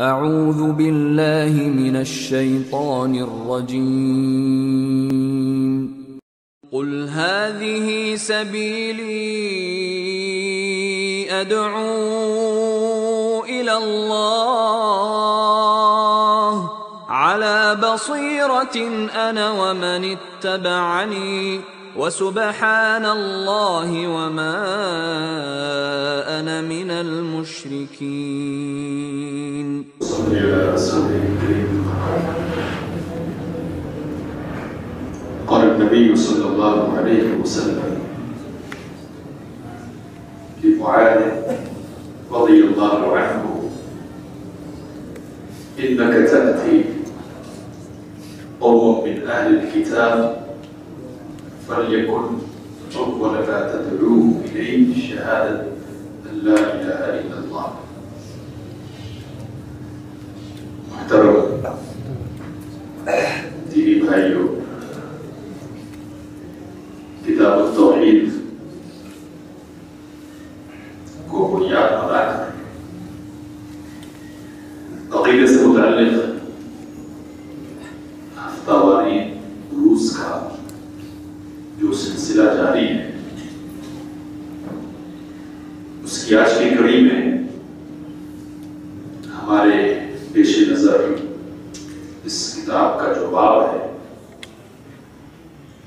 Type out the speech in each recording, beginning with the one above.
اعوذ باللہ من الشیطان الرجیم قل هذه سبیلی ادعو الى اللہ على بصیرة انا ومن اتبعنی وسبحان اللہ وما انا من المشرکین. صلی اللہ وسلم. قال النبي صلى الله عليه وسلم لمعاذ رضي الله عنه إنك تأتي قوم من أهل الكتاب فليكن أول ما تدعوهم إليه شهادة أن لا إله إلا الله. محترم دینی بھائیوں، کتاب التوحید کو بنیاد بنا کر عقیدے سے متعلق ہفتہ واری دروس کا جو سلسلہ جاری ہے، اس کی آج کی کڑی میں ہمارے پیش نظر اس کتاب کا جو باب ہے،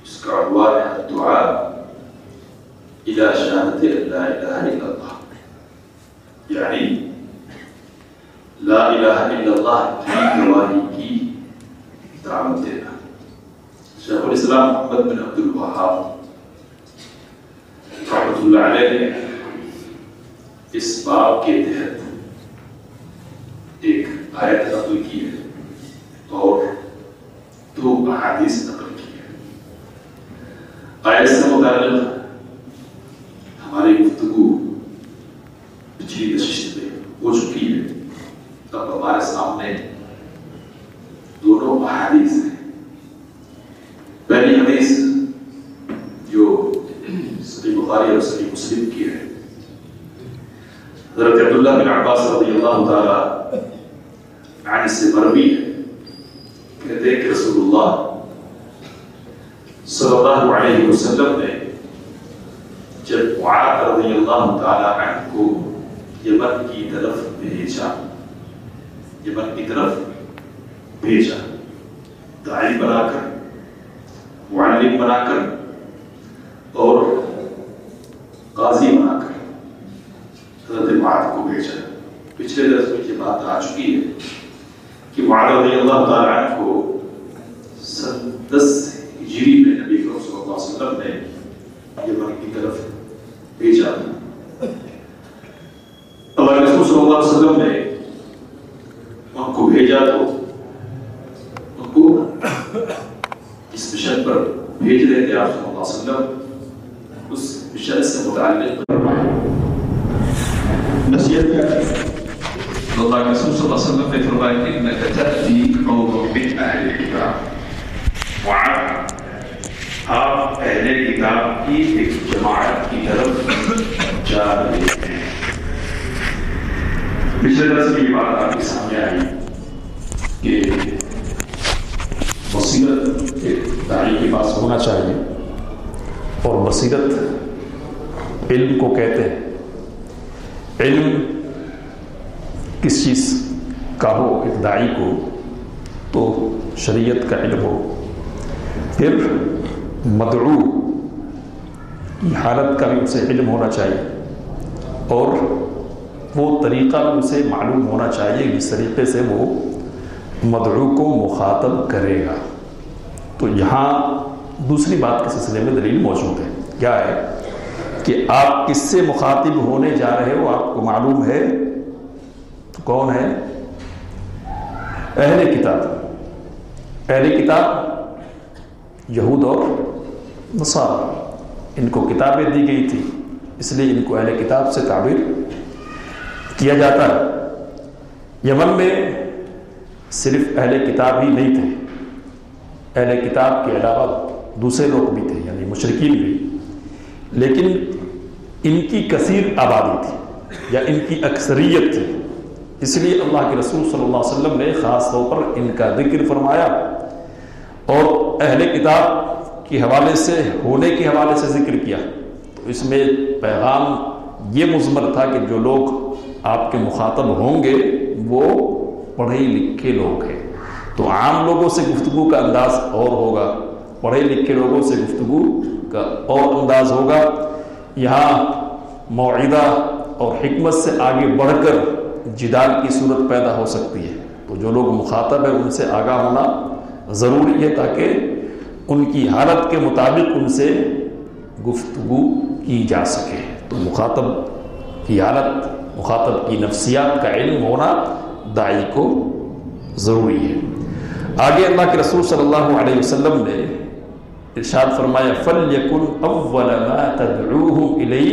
اس کا عنوان ہے الدعاء الی شہادۃ لا الہ الا اللہ، یعنی لا الہ الا اللہ کی گواہی کی دعوت دینا. شیخ الاسلام محمد بن عبد الوہاب رحمۃ اللہ علیہ نے اس باب کے تحت ایک آیت نقل کی ہے اور دو احادیث نقل کی ہے. آیت سے متعلق ہماری گفتگو پچھلی نشست میں ہو چکی ہے. اب ہمارے سامنے دونوں احادیث ہیں. پہلی حدیث جو صحیح بخاری اور صحیح مسلم کی ہے، حضرت عبداللہ بن عباس رضی اللہ تعالی عنہ سے مروی ہے، کہتے ہیں کہ رسول اللہ صلی اللہ علیہ وسلم نے جب معاذ رضی اللہ تعالی عنہ کو یمن کی طرف بھیجا، داعی بنا کر، معلم بنا کر اور قاضی بنا کر حضرت معاذ کو بھیجا. پچھلے درس میں یہ بات آ چکی ہے کہ معاذ رضی اللہ تعالی عنہ کو 10 ہجری میں نبی کریم صلی اللہ علیہ وسلم نے یمن کی طرف بھیجا. اللہ کے رسول صلی اللہ علیہ وسلم نے ان کو بھیجا تو ان کو اس مشن پر بھیج رہے تھے. آپ صلی اللہ علیہ وسلم اس مشن سے متعلق نصیحت کیا ہے. اللہ کے رسول صلی اللہ علیہ وسلم نے فرمایا کہ انک تأتی قوم من اہل الکتاب، معاذ آپ اہل کتاب کی ایک جماعت کی طرف جا رہے ہیں. پچھلے درس میں یہ بات آپ کے سامنے آئی کہ بصیرت ایک داعی کے پاس ہونا چاہیے، اور بصیرت علم کو کہتے ہیں. علم کس چیز کا ہو ایک داعی کو، تو شریعت کا علم ہو. پھر مدعو کی حالت کا بھی اسے علم ہونا چاہیے، اور وہ طریقہ بھی اسے معلوم ہونا چاہیے جس طریقے سے وہ مدعو کو مخاطب کرے گا. تو یہاں دوسری بات کے سلسلے میں دلیل موجود ہے. کیا ہے کہ آپ کس سے مخاطب ہونے جا رہے ہو آپ کو معلوم ہے. تو کون ہے؟ اہل کتاب. اہل کتاب یہود اور نصارہ، ان کو کتابیں دی گئی تھی، اس لیے ان کو اہل کتاب سے تعبیر کیا جاتا ہے. یمن میں صرف اہل کتاب ہی نہیں تھے، اہل کتاب کے علاوہ دوسرے لوگ بھی تھے، یعنی مشرکین بھی، لیکن ان کی کثیر آبادی تھی یا ان کی اکثریت تھی. اس لیے اللہ کے رسول صلی اللہ علیہ وسلم نے خاص طور پر ان کا ذکر فرمایا اور اہل کتاب کے حوالے سے ہونے کے حوالے سے ذکر کیا. تو اس میں پیغام یہ مضمر تھا کہ جو لوگ آپ کے مخاطب ہوں گے وہ پڑھے لکھے لوگ ہیں. تو عام لوگوں سے گفتگو کا انداز اور ہوگا، پڑھے لکھے لوگوں سے گفتگو کا اور انداز ہوگا. یہاں موعظہ اور حکمت سے آگے بڑھ کر جدال کی صورت پیدا ہو سکتی ہے. تو جو لوگ مخاطب ہیں ان سے آگاہ ہونا ضروری ہے تاکہ ان کی حالت کے مطابق ان سے گفتگو کی جا سکے. تو مخاطب کی حالت، مخاطب کی نفسیات کا علم ہونا داعی کو ضروری ہے. آگے اللہ کے رسول صلی اللہ علیہ وسلم نے ارشاد فرمایا فَلْيَكُنْ أَوَّلَ مَا تَدْعُوهُمْ إِلَيْهِ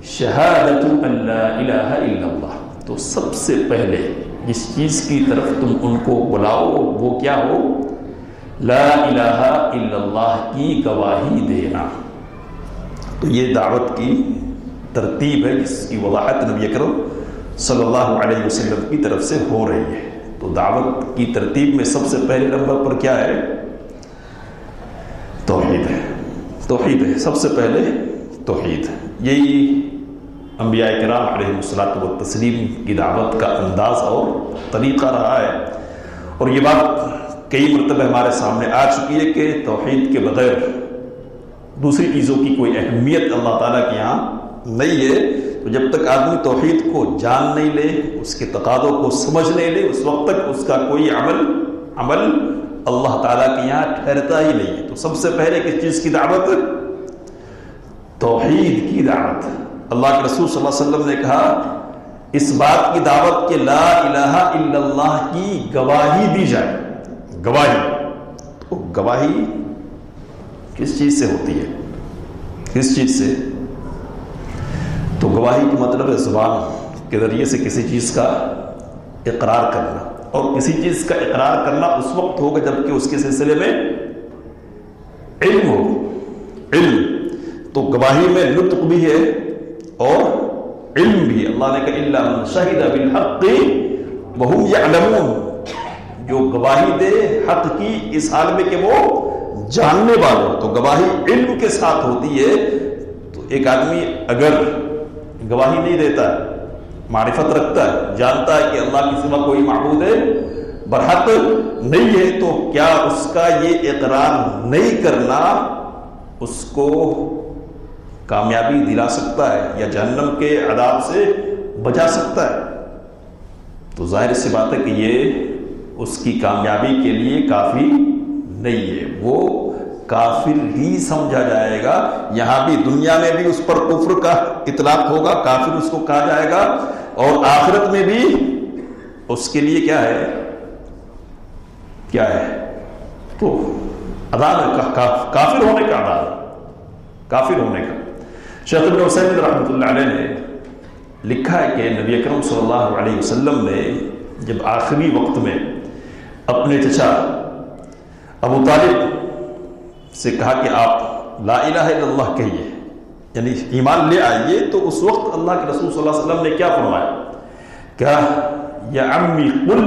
شَهَادَةُ أَن لَا إِلَهَ إِلَّا اللَّهُ. تو سب سے پہلے جس چیز کی طرف تم ان کو بلاؤ وہ کیا ہو؟ لا الہ الا اللہ کی گواہی دینا. تو یہ دعوت کی ترتیب ہے جس کی وضاحت نبی اکرم صلی اللہ علیہ وسلم کی طرف سے ہو رہی ہے. تو دعوت کی ترتیب میں سب سے پہلے نمبر پر کیا ہے؟ توحید ہے. توحید ہے سب سے پہلے توحید. یہی انبیاء کرام علیہ الصلوۃ والتسلیم کی دعوت کا انداز اور طریقہ رہا ہے. اور یہ بات کئی مرتبہ ہمارے سامنے آ چکی ہے کہ توحید کے بغیر دوسری چیزوں کی کوئی اہمیت اللہ تعالیٰ کے یہاں نہیں ہے. تو جب تک آدمی توحید کو جان نہیں لے، اس کے تقاضوں کو سمجھ نہیں لے، اس وقت تک اس کا کوئی عمل اللہ تعالیٰ کے یہاں ٹھہرتا ہی نہیں ہے. تو سب سے پہلے کس چیز کی دعوت؟ توحید کی دعوت. اللہ کے رسول صلی اللہ علیہ وسلم نے کہا اس بات کی دعوت کہ لا الہ الا اللہ کی گواہی دی جائے. گواہی، تو گواہی کس چیز سے ہوتی ہے؟ کس چیز سے؟ تو گواہی کا مطلب ہے زبان کے ذریعے سے کسی چیز کا اقرار کرنا. اور کسی چیز کا اقرار کرنا اس وقت ہوگا جبکہ اس کے سلسلے میں علم ہو. علم تو گواہی میں نطق بھی ہے اور علم بھی. اللہ نے کہا الا من شہد بالحق وهم يعلمون. جو گواہی دے حق کی اس حال میں کہ وہ جاننے والا ہو. تو گواہی علم کے ساتھ ہوتی ہے. تو ایک آدمی اگر گواہی نہیں دیتا ہے، معرفت رکھتا ہے، جانتا ہے کہ اللہ کی سوا کوئی معبود ہے برحق نہیں ہے، تو کیا اس کا یہ اقرار نہیں کرنا اس کو کامیابی دلا سکتا ہے یا جہنم کے عذاب سے بچا سکتا ہے؟ تو ظاہر سی بات ہے کہ یہ اس کی کامیابی کے لیے کافی نہیں ہے. وہ کافر ہی سمجھا جائے گا. یہاں بھی دنیا میں بھی اس پر کفر کا اطلاق ہوگا، کافر اس کو کہا جائے گا، اور آخرت میں بھی اس کے لیے کیا ہے؟ کیا ہے؟ تو عذاب کا، کافر ہونے کا عذاب، کافر ہونے کا. شیخ ابن عثیمین رحمۃ اللہ علیہ نے لکھا ہے کہ نبی اکرم صلی اللہ علیہ وسلم نے جب آخری وقت میں اپنے چچا ابو طالب سے کہا کہ آپ لا الہ الا اللہ کہیے، یعنی ایمان لے آئیے، تو اس وقت اللہ کے رسول صلی اللہ علیہ وسلم نے کیا فرمایا؟ کہا یا عمی قل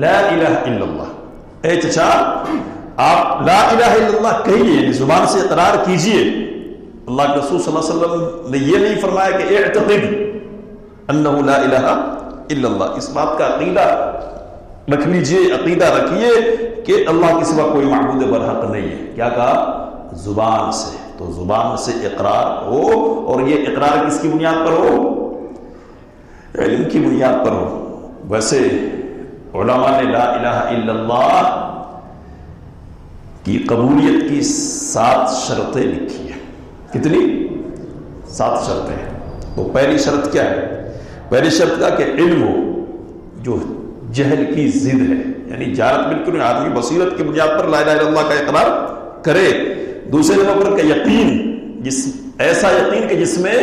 لا الہ الا اللہ. اے چچا آپ لا الہ الا اللہ کہیے، یعنی زبان سے اقرار کیجئے. اللہ کے رسول صلی اللہ علیہ وسلم نے یہ نہیں فرمایا کہ اعتقد انہ لا الہ الا اللہ. اس بات کا عقیدہ رکھ لیجئے، عقیدہ رکھیے کہ اللہ کے سوا کوئی معبود برحق نہیں ہے. کیا کہا؟ زبان سے. تو زبان سے اقرار ہو، اور یہ اقرار کس کی بنیاد پر ہو؟ علم کی بنیاد پر ہو. ویسے علماء نے لا الہ الا اللہ کی قبولیت کی 7 شرطیں لکھی ہیں. کتنی؟ 7 شرطیں. تو پہلی شرط کیا ہے؟ پہلی شرط کا کہ علم ہو جو جہل کی ضد ہے، یعنی جہالت بالکل آدمی بصیرت کی بنیاد پر لا الہ الا اللہ کا اقرار کرے. دوسرے نمبر پر کہ یقین، ایسا یقین کہ جس میں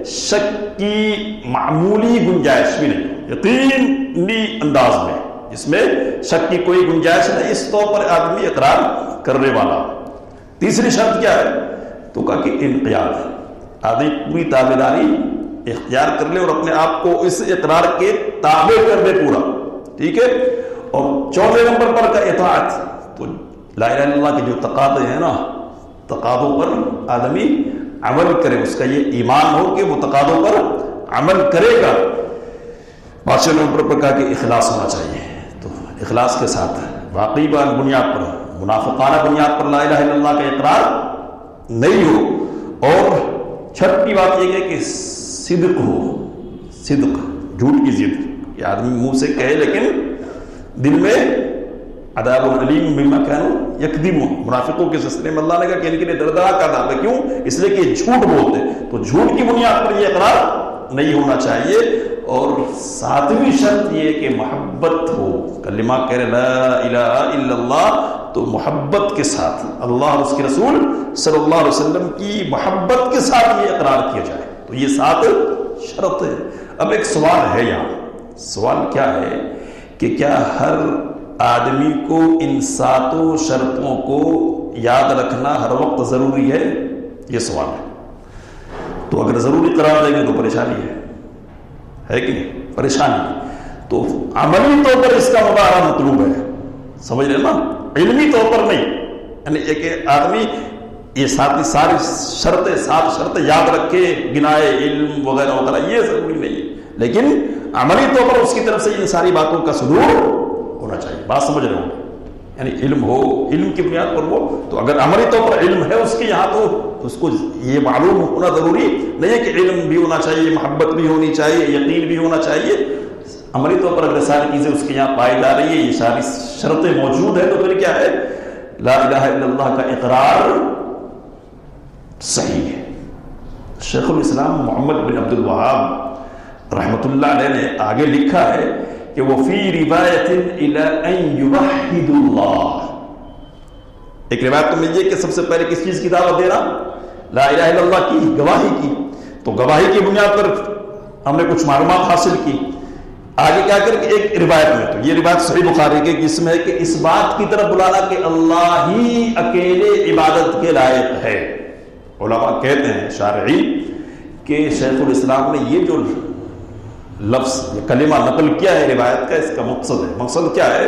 شک کی معمولی گنجائش بھی نہیں، یقینی انداز میں جس میں شک کی کوئی گنجائش نہیں، اس طور پر آدمی اقرار کرنے والا. تیسری شرط کیا ہے؟ تو کہا کہ انقیاد، آدمی پوری تابعداری اختیار کر لے اور اپنے آپ کو اس اقرار کے تابع کر دے پورا، ٹھیک ہے. اور چوتھے نمبر پر کا اطاعت. تو لا الہ الا اللہ کے جو تقاضے ہیں نا، تقاضوں پر آدمی عمل کرے، اس کا یہ ایمان ہو کہ وہ تقاضوں پر عمل کرے گا. پانچویں نمبر پر کہا کہ اخلاص ہونا چاہیے. تو اخلاص کے ساتھ واقعی بنیاد پر، منافقانہ بنیاد پر لا الہ الا اللہ کا اقرار نہیں ہو. اور چھٹی بات یہ ہے کہ صدق ہو. صدق، جھوٹ کی ضد، کہ آدمی منہ سے کہے لیکن دل میں عذاب علیم بما كانوا یکذبون. منافقوں کے سلسلے میں اللہ نے کہا کہ ان کے لیے دردناک عذاب ہے. کیوں؟ اس لیے کہ یہ جھوٹ بولتے. تو جھوٹ کی بنیاد پر یہ اقرار نہیں ہونا چاہیے. اور ساتویں شرط یہ کہ محبت ہو. کلمہ کہہ رہے لا الہ الا اللہ، تو محبت کے ساتھ اللہ اور اس کے رسول صلی اللہ علیہ وسلم کی محبت کے ساتھ یہ اقرار کیا جائے. تو یہ 7 شرط ہے. اب ایک سوال ہے یہاں. سوال کیا ہے کہ کیا ہر آدمی کو ان 7 شرطوں کو یاد رکھنا ہر وقت ضروری ہے؟ یہ سوال ہے. تو اگر ضروری قرار دیں گے تو پریشانی ہے کہ نہیں؟ پریشانی. تو عملی طور پر اس کا مظاہرہ مطلوب ہے، سمجھ رہے نا، علمی طور پر نہیں. یعنی ایک آدمی یہ ساری 7 شرطیں یاد رکھے، گنائے، علم وغیرہ وغیرہ، یہ ضروری نہیں ہے. لیکن عملی طور پر اس کی طرف سے ان ساری باتوں کا صدور ہونا چاہیے. بات سمجھ رہے ہو؟ یعنی علم ہو، علم کی بنیاد پر ہو. تو اگر عملی طور پر علم ہے اس کے یہاں، تو اس کو یہ معلوم ہونا ضروری نہیں ہے کہ علم بھی ہونا چاہیے، محبت بھی ہونی چاہیے، یقین بھی ہونا چاہیے. عملی طور پر اگر ساری چیزیں اس کے یہاں پائی جا رہی ہے، یہ ساری شرطیں موجود ہیں، تو پھر کیا ہے؟ لا الہ الا اللہ کا اقرار صحیح ہے. شیخ الاسلام محمد بن عبد الوہاب رحمۃ اللہ علیہ نے آگے لکھا ہے کہ وہ فی روایت الی ان یوحد اللہ. ایک روایت تو مل ہے کہ سب سے پہلے کس چیز کی دعوت دینا؟ لا الہ الا اللہ کی گواہی کی. تو گواہی کی بنیاد پر ہم نے کچھ معلومات حاصل کی. آگے کیا کر کے ایک روایت میں، تو یہ روایت صحیح بخاری کے جس میں ہے کہ اس بات کی طرف بلانا کہ اللہ ہی اکیلے عبادت کے لائق ہے. علماء کہتے ہیں شارعین کہ شیخ الاسلام نے یہ جو لفظ، یہ کلمہ نقل کیا ہے روایت کا، اس کا مقصد ہے. مقصد کیا ہے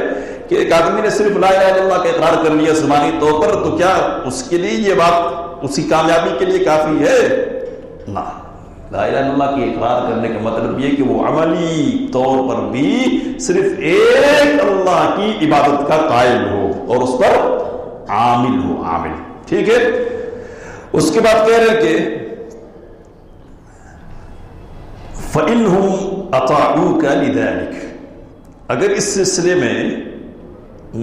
کہ ایک آدمی نے صرف لا الہ الا اللہ کا اقرار کر لیا زبانی طور پر، تو کیا اس کے لیے یہ بات اس کی کامیابی کے لیے کافی ہے؟ نہ. لا الہ الا اللہ کی اقرار کرنے کا مطلب یہ کہ وہ عملی طور پر بھی صرف ایک اللہ کی عبادت کا قائل ہو اور اس پر عامل ہو. عامل، ٹھیک ہے. اس کے بعد کہہ رہے کہ فَإِنْهُمْ أَطَاعُوكَ لِذَلِكَ، اگر اس سلسلے میں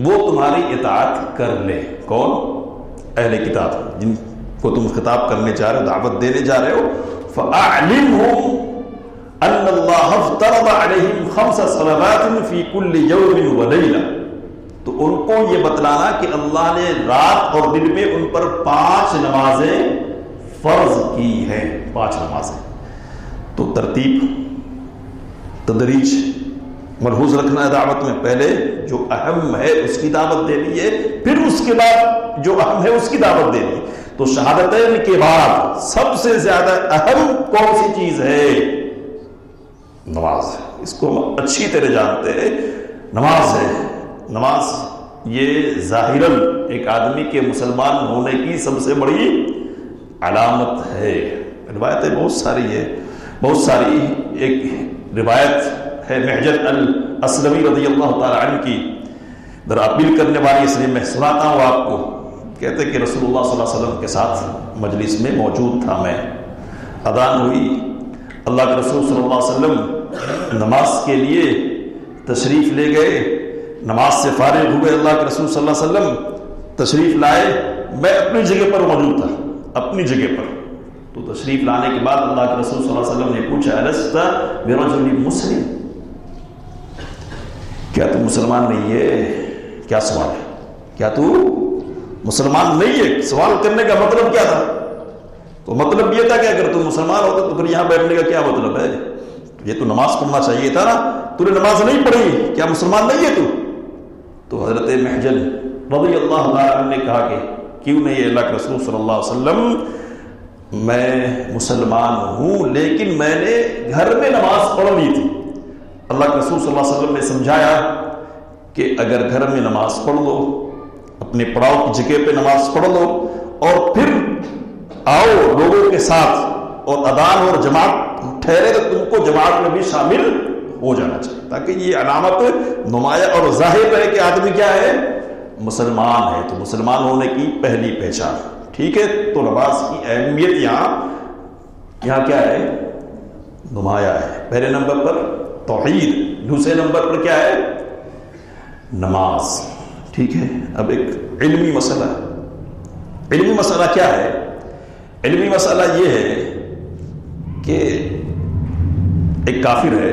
وہ تمہاری اطاعت کر لے. کون؟ اہل کتاب، جن کو تم خطاب کرنے جا رہے ہو، دعوت دینے جا رہے ہو. فَأَعْلِمْهُمْ أَنَّ اللَّهَ افْتَرَضَ عَلَيْهِمْ 5 صَلَوَاتٍ فِي كُلِّ يَوْمٍ وَلَيْلَةٍ. تو ان کو یہ بتلانا کہ اللہ نے رات اور دن میں ان پر 5 نمازیں فرض کی ہیں. 5 نمازیں. تو ترتیب، تدریج ملحوظ رکھنا ہے دعوت میں. پہلے جو اہم ہے اس کی دعوت دینی ہے، پھر اس کے بعد جو اہم ہے اس کی دعوت دینی ہے. تو شہادتین کے بعد سب سے زیادہ اہم کون سی چیز ہے؟ نماز ہے. اس کو ہم اچھی طرح جانتے ہیں. نماز ہے. نماز یہ ظاہراً ایک آدمی کے مسلمان ہونے کی سب سے بڑی علامت ہے. روایتیں بہت ساری ہے، بہت ساری. ایک روایت ہے محجن الاسلمی رضی اللہ تعالی عنہ کی، ذرا اپیل کرنے والی، اس لیے میں سناتا ہوں آپ کو. کہتے کہ رسول اللہ صلی اللہ علیہ وسلم کے ساتھ مجلس میں موجود تھا میں. اذان ہوئی، اللہ کے رسول صلی اللہ علیہ وسلم نماز کے لیے تشریف لے گئے. نماز سے فارغ ہوئے، اللہ کے رسول صلی اللہ علیہ وسلم تشریف لائے. میں اپنی جگہ پر موجود تھا، اپنی جگہ پر. تو تشریف لانے کے بعد اللہ کے رسول صلی اللہ علیہ وسلم نے پوچھا الست برجل مسلم، کیا تو مسلمان نہیں ہے؟ کیا سوال ہے؟ کیا تو مسلمان نہیں ہے؟ سوال کرنے کا مطلب کیا تھا؟ تو مطلب یہ تھا کہ اگر تم مسلمان ہوتا تو پھر یہاں بیٹھنے کا کیا مطلب ہے؟ یہ تو نماز پڑھنا چاہیے تھا نا، تو نے نماز نہیں پڑھی، کیا مسلمان نہیں ہے تو؟ تو حضرت محجن رضی اللہ عنہ نے کہا کہ کیوں نہیں؟ اللہ کے رسول صلی اللہ علیہ وسلم میں مسلمان ہوں، لیکن میں نے گھر میں نماز پڑھ لی تھی. اللہ کے رسول صلی اللہ علیہ وسلم نے سمجھایا کہ اگر گھر میں نماز پڑھ لو، اپنے پڑاؤ کی جگہ پہ نماز پڑھ لو، اور پھر آؤ لوگوں کے ساتھ اور اذان اور جماعت ٹھہرے تو تم کو جماعت میں بھی شامل ہو جانا چاہیے، تاکہ یہ علامت نمایاں اور ظاہر رہے کہ آدمی کیا ہے، مسلمان ہے۔ تو مسلمان ہونے کی پہلی پہچان، ٹھیک ہے۔ تو نماز کی اہمیت یہاں کیا ہے، نمایاں ہے۔ پہلے نمبر پر توحید، دوسرے نمبر پر کیا ہے، نماز، ٹھیک ہے۔ اب ایک علمی مسئلہ ہے۔ علمی مسئلہ کیا ہے؟ علمی مسئلہ یہ ہے کہ ایک کافر ہے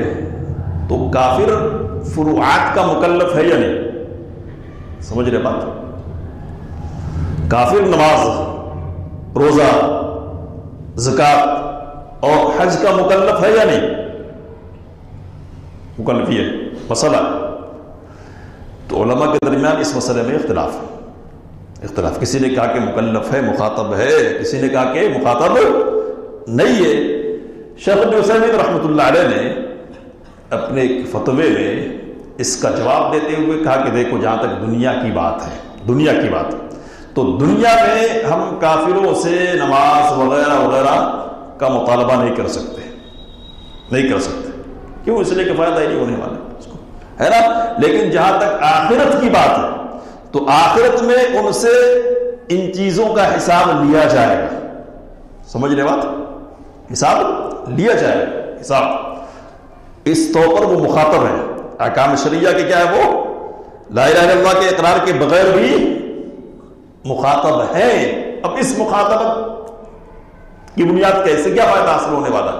تو کافر فروعات کا مکلف ہے یا نہیں؟ سمجھ رہے بات؟ کافر نماز، روزہ، زکوٰۃ اور حج کا مکلف ہے یا نہیں؟ مکلف ہے مسئلہ۔ تو علماء کے درمیان اس مسئلے میں اختلاف، کسی نے کہا کہ مکلف ہے، مخاطب ہے، کسی نے کہا کہ مخاطب نہیں ہے۔ شیخ ابن عثیمین رحمۃ اللہ علیہ نے اپنے ایک فتوے میں اس کا جواب دیتے ہوئے کہا کہ دیکھو، جہاں تک دنیا کی بات ہے تو دنیا میں ہم کافروں سے نماز وغیرہ وغیرہ کا مطالبہ نہیں کر سکتے، کیوں؟ اس لیے کہ فائدہ ہی نہیں ہونے والا اس کو، ہے نا۔ لیکن جہاں تک آخرت کی بات ہے تو آخرت میں ان سے ان چیزوں کا حساب لیا جائے گا۔ سمجھ رہے بات؟ حساب لیا جائے گا، حساب۔ اس طور پر وہ مخاطب ہے، احکام شرعیہ کے کیا ہے، وہ لا الہ الا اللہ کے اقرار کے بغیر بھی مخاطب ہے۔ اب اس مخاطبت کی بنیاد کیسے، کیا فائدہ حاصل ہونے والا؟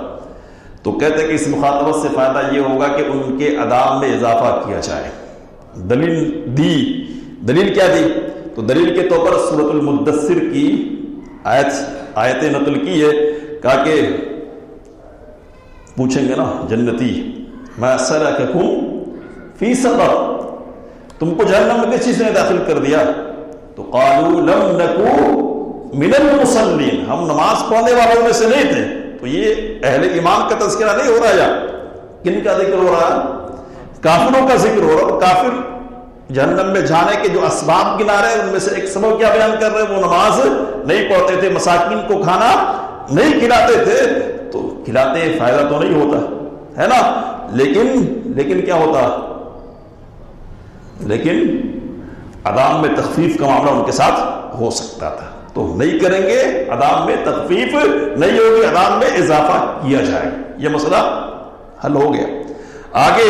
تو کہتے ہیں کہ اس مخاطبت سے فائدہ یہ ہوگا کہ ان کے عذاب میں اضافہ کیا جائے۔ دلیل کیا دی؟ تو دلیل کے طور پر سورۃ المدثر کی آیت نقل کی ہے، کہا کہ پوچھیں گے نا جنتی، ما سلککم فی سقر، تم کو جہنم میں کس چیز نے داخل کر دیا؟ تو قالوا لم نکو من المصلین، ہم نماز پڑھنے والوں میں سے نہیں تھے۔ تو یہ اہل ایمان کا تذکرہ نہیں ہو رہا، یا کن کا ذکر ہو رہا ہے؟ کافروں کا ذکر ہو رہا۔ کافر جہنم میں جانے کے جو اسباب گنا رہے ہیں، ان میں سے ایک سبب کیا بیان کر رہے ہیں؟ وہ نماز نہیں پڑھتے تھے، مساکین کو کھانا نہیں کھلاتے تھے۔ تو کھلاتے ہیں، فائدہ تو نہیں ہوتا ہے نا، لیکن کیا ہوتا؟ لیکن عذاب میں تخفیف کا معاملہ ان کے ساتھ ہو سکتا تھا۔ تو نہیں کریں گے، عذاب میں تخفیف نہیں ہوگی، عذاب میں اضافہ کیا جائے، یہ مسئلہ حل ہو گیا۔ آگے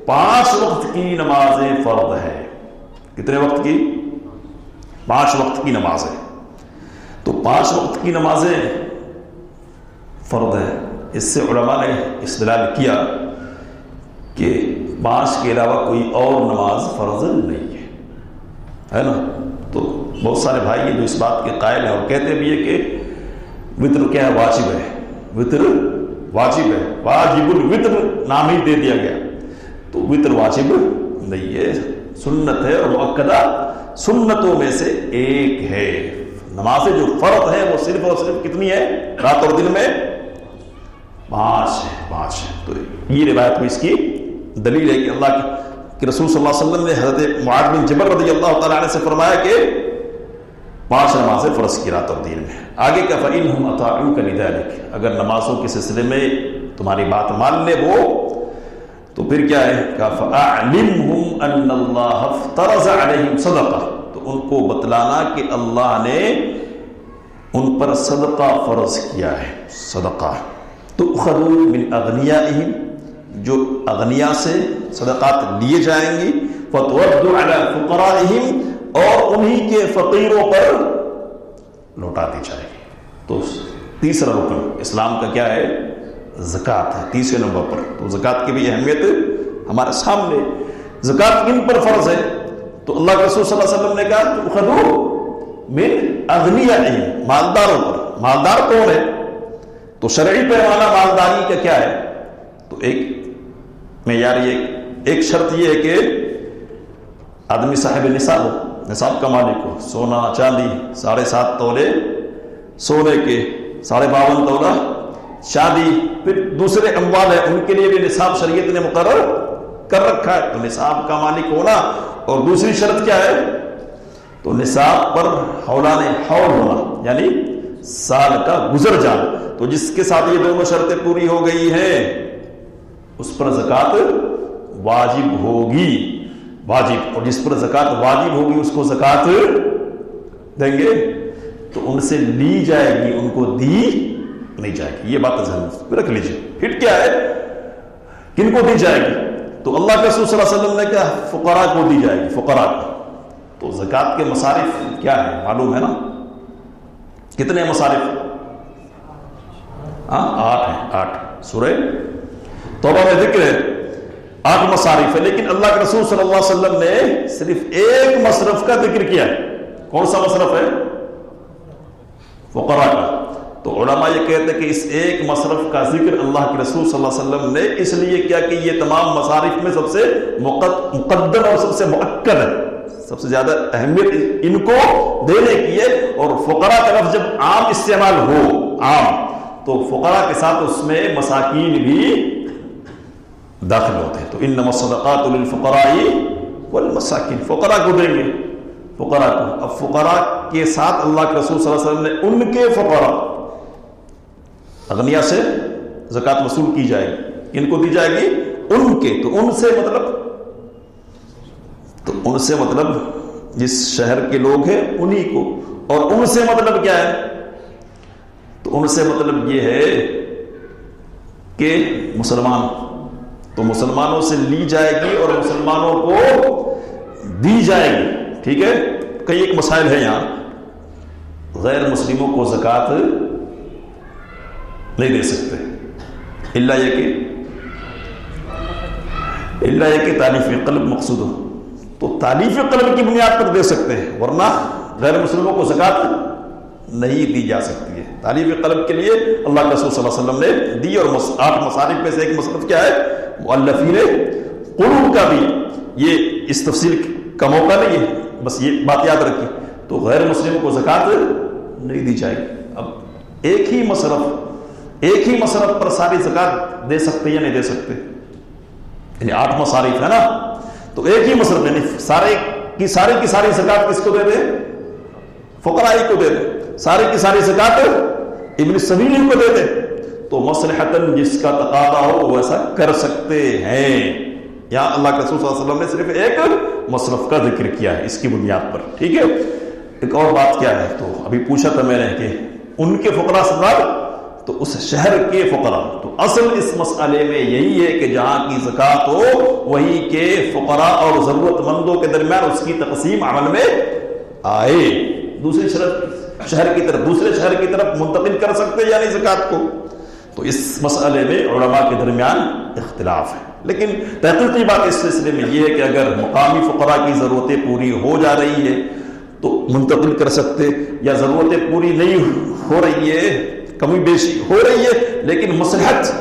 5 وقت کی نمازیں فرض ہے۔ کتنے وقت کی؟ 5 وقت کی نماز ہے۔ تو 5 وقت کی نمازیں فرض ہے۔ اس سے علماء نے استدلال کیا کہ 5 کے علاوہ کوئی اور نماز فرض نہیں ہے نا۔ تو بہت سارے بھائی ہیں جو اس بات کے قائل ہیں اور کہتے بھی ہے کہ وتر کیا ہے؟ واجب ہے، وتر واجب ہے، واجب الوتر نام ہی دے دیا گیا۔ تو وتر واجب نہیں ہے، سنت ہے، اور مؤکدہ سنتوں میں سے ایک ہے۔ نمازیں جو فرض ہے وہ صرف اور صرف کتنی ہے؟ رات اور دن میں 5 ہے۔ تو یہ روایت میں اس کی دلیل ہے کہ اللہ کے رسول صلی اللہ علیہ وسلم نے حضرت معاذ بن جبل رضی اللہ تعالیٰ عنہ سے فرمایا کہ 5 نمازیں فرض کی رات اور دن میں۔ آگے کا فَإِنْهُمْ أَطَاعُوكَ لِذَلِكَ، اگر نمازوں کے سلسلے میں تمہاری بات مان لے وہ، تو پھر کیا ہے؟ کہ فَأَعْلِمْهُمْ أَنَّ اللَّهَ افْتَرَضَ عَلَيْهِمْ صَدَقَةً، تو ان کو بتلانا کہ اللہ نے ان پر صدقہ فرض کیا ہے۔ صدقہ تؤخذ من اغنیائہم، جو اغنیا سے صدقات لیے جائیں گی، فترد علی فقرائہم، اور انہی کے فقیروں پر لوٹا دی جائے گی۔ تو تیسرا رکن اسلام کا کیا ہے؟ زکوٰۃ ہے، تیسرے نمبر پر۔ تو زکوٰۃ کی بھی اہمیت ہمارے سامنے۔ زکوٰۃ کن پر فرض ہے؟ تو اللہ کے رسول صلی اللہ علیہ وسلم نے کہا تؤخذ من اغنیائہم، مالداروں پر۔ مالدار کون ہے؟ تو شرعی پیمانہ مالداری کا کیا ہے؟ تو ایک معیار، ایک شرط یہ ہے کہ آدمی صاحب نصاب ہو، نصاب کا مالک ہو، سونا چاندی 7.5 تولے سونے کے، 52.5 تولہ شادی، پھر دوسرے اموال ہے ان کے لیے بھی نصاب شریعت نے مقرر کر رکھا ہے، تو نصاب کا مالک ہونا، اور دوسری شرط کیا ہے؟ تو نصاب پر حولان حول ہونا، یعنی سال کا گزر جانا۔ تو جس کے ساتھ یہ دونوں شرطیں پوری ہو گئی ہیں اس پر زکوٰۃ واجب ہوگی، واجب، اور جس پر زکوٰۃ واجب ہوگی اس کو زکوٰۃ دیں گے تو ان سے لی جائے گی، ان کو دی نہیں جائے گی۔ یہ بات ذہن میں رکھ لیجیے۔ پھر کیا ہے؟ کن کو دی جائے گی؟ تو اللہ کے رسول صلی اللہ علیہ وسلم نے کہا فقراء کو دی جائے گی، فقراء کو۔ تو زکوٰۃ کے مصارف کیا ہے معلوم ہے نا؟ کتنے مصارف؟ 8 ہیں، 8 سورہ توبہ میں ذکر ہے 8 مصارف ہے، لیکن اللہ کے رسول صلی اللہ علیہ وسلم نے صرف ایک مصرف کا ذکر کیا ہے۔ کون سا مصرف ہے؟ فقراء کا۔ تو علماء یہ کہتے ہیں کہ اس ایک مصرف کا ذکر اللہ کے رسول صلی اللہ علیہ وسلم نے اس لیے کیا کہ یہ تمام مصارف میں سب سے مقدم اور سب سے مؤکد ہے، سب سے زیادہ اہمیت ان کو دینے کی ہے۔ اور فقراء کا لفظ جب عام استعمال ہو، عام، تو فقراء کے ساتھ اس میں مساکین بھی داخل ہوتے ہیں۔ تو انما الصدقات للفقراء والمساکین، فقراء کو دیں گے، فقراء کو۔ اب فقراء کے ساتھ اللہ کے رسول صلی اللہ علیہ وسلم نے ان کے فقراء، اغنیا سے زکوٰۃ وصول کی جائے گی، ان کو دی جائے گی ان کے۔ تو ان سے مطلب جس شہر کے لوگ ہیں انہی کو، اور ان سے مطلب کیا ہے؟ تو ان سے مطلب یہ ہے کہ مسلمان، تو مسلمانوں سے لی جائے گی اور مسلمانوں کو دی جائے گی، ٹھیک ہے؟ کئی ایک مسائل ہے یہاں، غیر مسلموں کو زکوٰۃ نہیں دے سکتے الا یہ کہ تالیف قلب مقصود ہو، تو تالیف قلب کی بنیاد پر دے سکتے ہیں، ورنہ غیر مسلموں کو زکوٰۃ نہیں دی جا سکتی ہے۔ تالیف قلب کے لیے اللہ کے رسول صلی اللہ علیہ وسلم نے دی، اور 8 مصارف میں سے ایک مصرف کیا ہے؟ مؤلفین قلوب کا بھی۔ یہ اس تفصیل کا موقع نہیں ہے، بس یہ بات یاد رکھیے۔ تو غیر مسلموں کو زکوٰۃ نہیں دی جائے گی۔ اب ایک ہی مصرف پر ساری زکوٰۃ دے سکتے یا نہیں دے سکتے؟ یعنی 8 مصارف ہے نا، تو ایک ہی مصرف، یعنی سارے کی ساری زکوٰۃ کس کو دے دیں؟ فقراء کو دے دیں، سارے کی ساری زکوٰۃ ابن السبیل کو دے دیں۔ تو مصلحتاً جس کا تقاضا ہو وہ ایسا کر سکتے ہیں۔ یہاں اللہ کے رسول صلی اللہ علیہ وسلم نے صرف ایک مصرف کا ذکر کیا ہے اس کی بنیاد پر، ٹھیک ہے؟ ایک اور بات کیا ہے، تو ابھی پوچھا تھا میں نے کہ ان کے فقراء سے مراد تو اس شہر کے فقراء۔ تو اصل اس مسئلے میں یہی ہے کہ جہاں کی زکوٰۃ ہو وہی کے فقراء اور ضرورت مندوں کے درمیان اس کی تقسیم عمل میں آئے۔ دوسرے شہر کی طرف منتقل کر سکتے یعنی زکوٰۃ کو، تو اس مسئلے میں علماء کے درمیان اختلاف ہے۔ لیکن تحقیقی بات اس سلسلے میں یہ ہے کہ اگر مقامی فقراء کی ضرورتیں پوری ہو جا رہی ہے تو منتقل کر سکتے، یا ضرورتیں پوری نہیں ہو رہی ہے، کمی بیشی ہو رہی ہے، لیکن مصلحت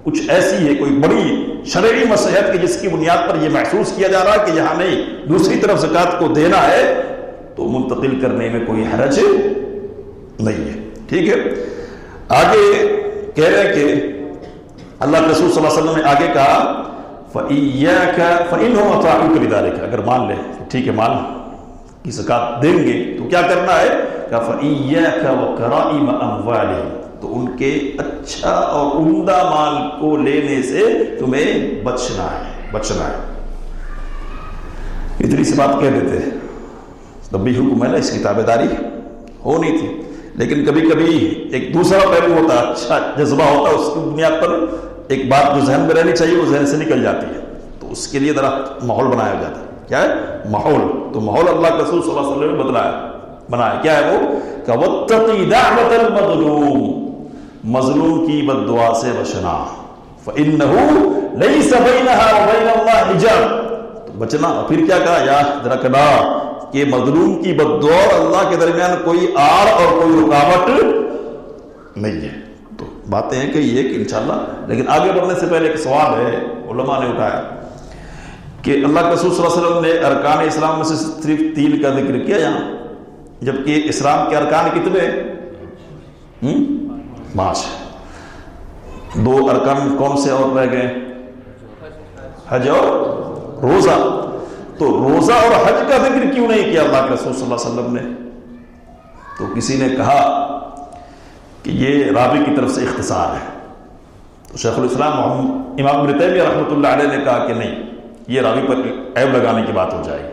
کچھ ایسی ہے، کوئی بڑی شرعی مصلحت کہ جس کی بنیاد پر یہ محسوس کیا جا رہا ہے کہ یہاں نہیں دوسری طرف زکوٰۃ کو دینا ہے، تو منتقل کرنے میں کوئی حرج نہیں ہے، ٹھیک ہے؟ آگے کہہ رہے ہیں کہ اللہ کے رسول صلی اللہ علیہ وسلم نے آگے کہا فَإِيَّاكَ فَإِنْهُمْ أَطَاعُوكَ بِذَلِكَ، اگر مان لے ٹھیک ہے مال کی زکوٰۃ دیں گے تو کیا کرنا ہے؟ کہ فَإِيَّاكَ وَكَرَائِمَ أَمْوَالِهِمْ، تو ان کے اچھا اور عمدہ مال کو لینے سے تمہیں بچنا ہے۔ اتنی سی بات کہہ دیتے تب بھی حکم ہے نا، اس کی تابع داری ہونی تھی، لیکن کبھی کبھی ایک دوسرا پہلو ہوتا ہے، اچھا جذبہ ہوتا ہے، اس کی بنیاد پر ایک بات جو ذہن میں رہنی چاہیے وہ ذہن سے نکل جاتی ہے، تو اس کے لیے ذرا ماحول بنایا جاتا ہے۔ کیا ہے ماحول؟ تو ماحول اللہ کے رسول صلی اللہ علیہ وسلم نے بنایا، کیا ہے وہ؟ کہ وَاتَّقِي دَعْوَةَ الْمَظْلُومِ، مظلوم کی بد دعا سے بچنا، فَإِنَّهُ لَيْسَ بَيْنَهَا وَبَيْنَ اللَّهِ حِجَابٌ، تو بچنا۔ پھر کیا کہا؟ یا رکھنا کہ مظلوم کی بد دعا اور اللہ کے درمیان کوئی آڑ اور کوئی رکاوٹ نہیں ہے۔ تو باتیں ہیں کہ یہ کہ انشاءاللہ، لیکن آگے بڑھنے سے پہلے ایک سوال ہے علماء نے اٹھایا کہ اللہ کے رسول صلی اللہ علیہ وسلم نے ارکان اسلام میں سے صرف 3 کا ذکر کیا یہاں، جبکہ اسلام کے ارکان کتنے؟ 5۔ دو ارکان کون سے اور رہ گئے؟ حج اور روزہ. تو روزہ اور حج کا ذکر کیوں نہیں کیا اللہ کے رسول صلی اللہ علیہ وسلم نے؟ تو کسی نے کہا کہ یہ راوی کی طرف سے اختصار ہے. تو شیخ الاسلام امام ابن تیمیہ رحمۃ اللہ علیہ نے کہا کہ نہیں، یہ راوی پر عیب لگانے کی بات ہو جائے گی،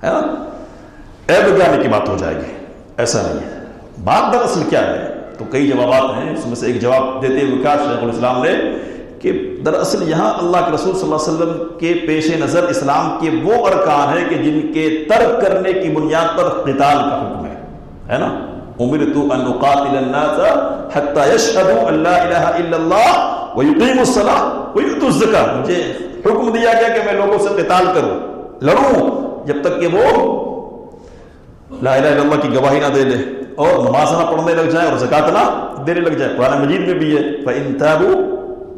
ہے نا، عیب لگانے کی بات ہو جائے گی. ایسا نہیں ہے. بات دراصل کیا ہے؟ تو کئی جوابات ہیں، اس میں سے ایک جواب دیتے ہوئے کہا شیخ الاسلام نے کہ دراصل یہاں اللہ کے رسول صلی اللہ علیہ وسلم کے پیش نظر اسلام کے وہ ارکان ہیں کہ جن کے ترک کرنے کی بنیاد پر قتال کا حکم ہے نا. امرت ان اقاتل الناس حتى يشهدوا ان لا الہ الا اللہ ويقيموا الصلاة ويؤتوا الزکاة. مجھے حکم دیا گیا کہ میں لوگوں سے قتال کروں، لڑوں، جب تک کہ وہ لا الہ الا اللہ کی گواہی نہ دے لے اور نماز نہ پڑھنے لگ جائے اور زکات نہ دینے لگ جائے. قرآن مجید میں بھی ہے فَإِن تَابُوا،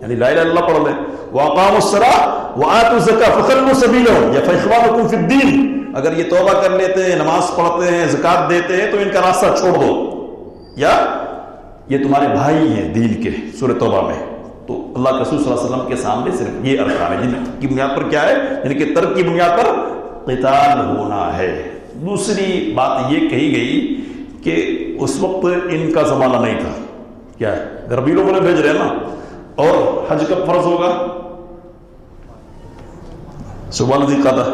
یعنی لا الہ الا اللہ پڑھ لیں، وَأَقَامُوا الصَّلَاةَ وَآتُوا الزَّكَاةَ فَخَلُّوا سَبِيلَهُمْ یا فَإِخْوَانُكُمْ فِي الدِّينِ. اگر یہ توبہ کر لیتے ہیں، نماز پڑھتے ہیں، زکات دیتے ہیں تو ان کا راستہ چھوڑ دو، یا یہ تمہارے بھائی ہیں دین کے. سورہ توبہ میں تو اللہ کے رسول صلی اللہ علیہ وسلم کے سامنے صرف یہ ارکان ہیں جن کی بنیاد پر کیا ہے، یعنی کہ ترک کی بنیاد پر قتال ہونا ہے. دوسری بات یہ کہی گئی کہ اس وقت ان کا زمانہ نہیں تھا. کیا ہے؟ غربی لوگوں نے بھیج رہے ہیں نا. اور حج کب فرض ہوگا؟ شوال ذی القعدہ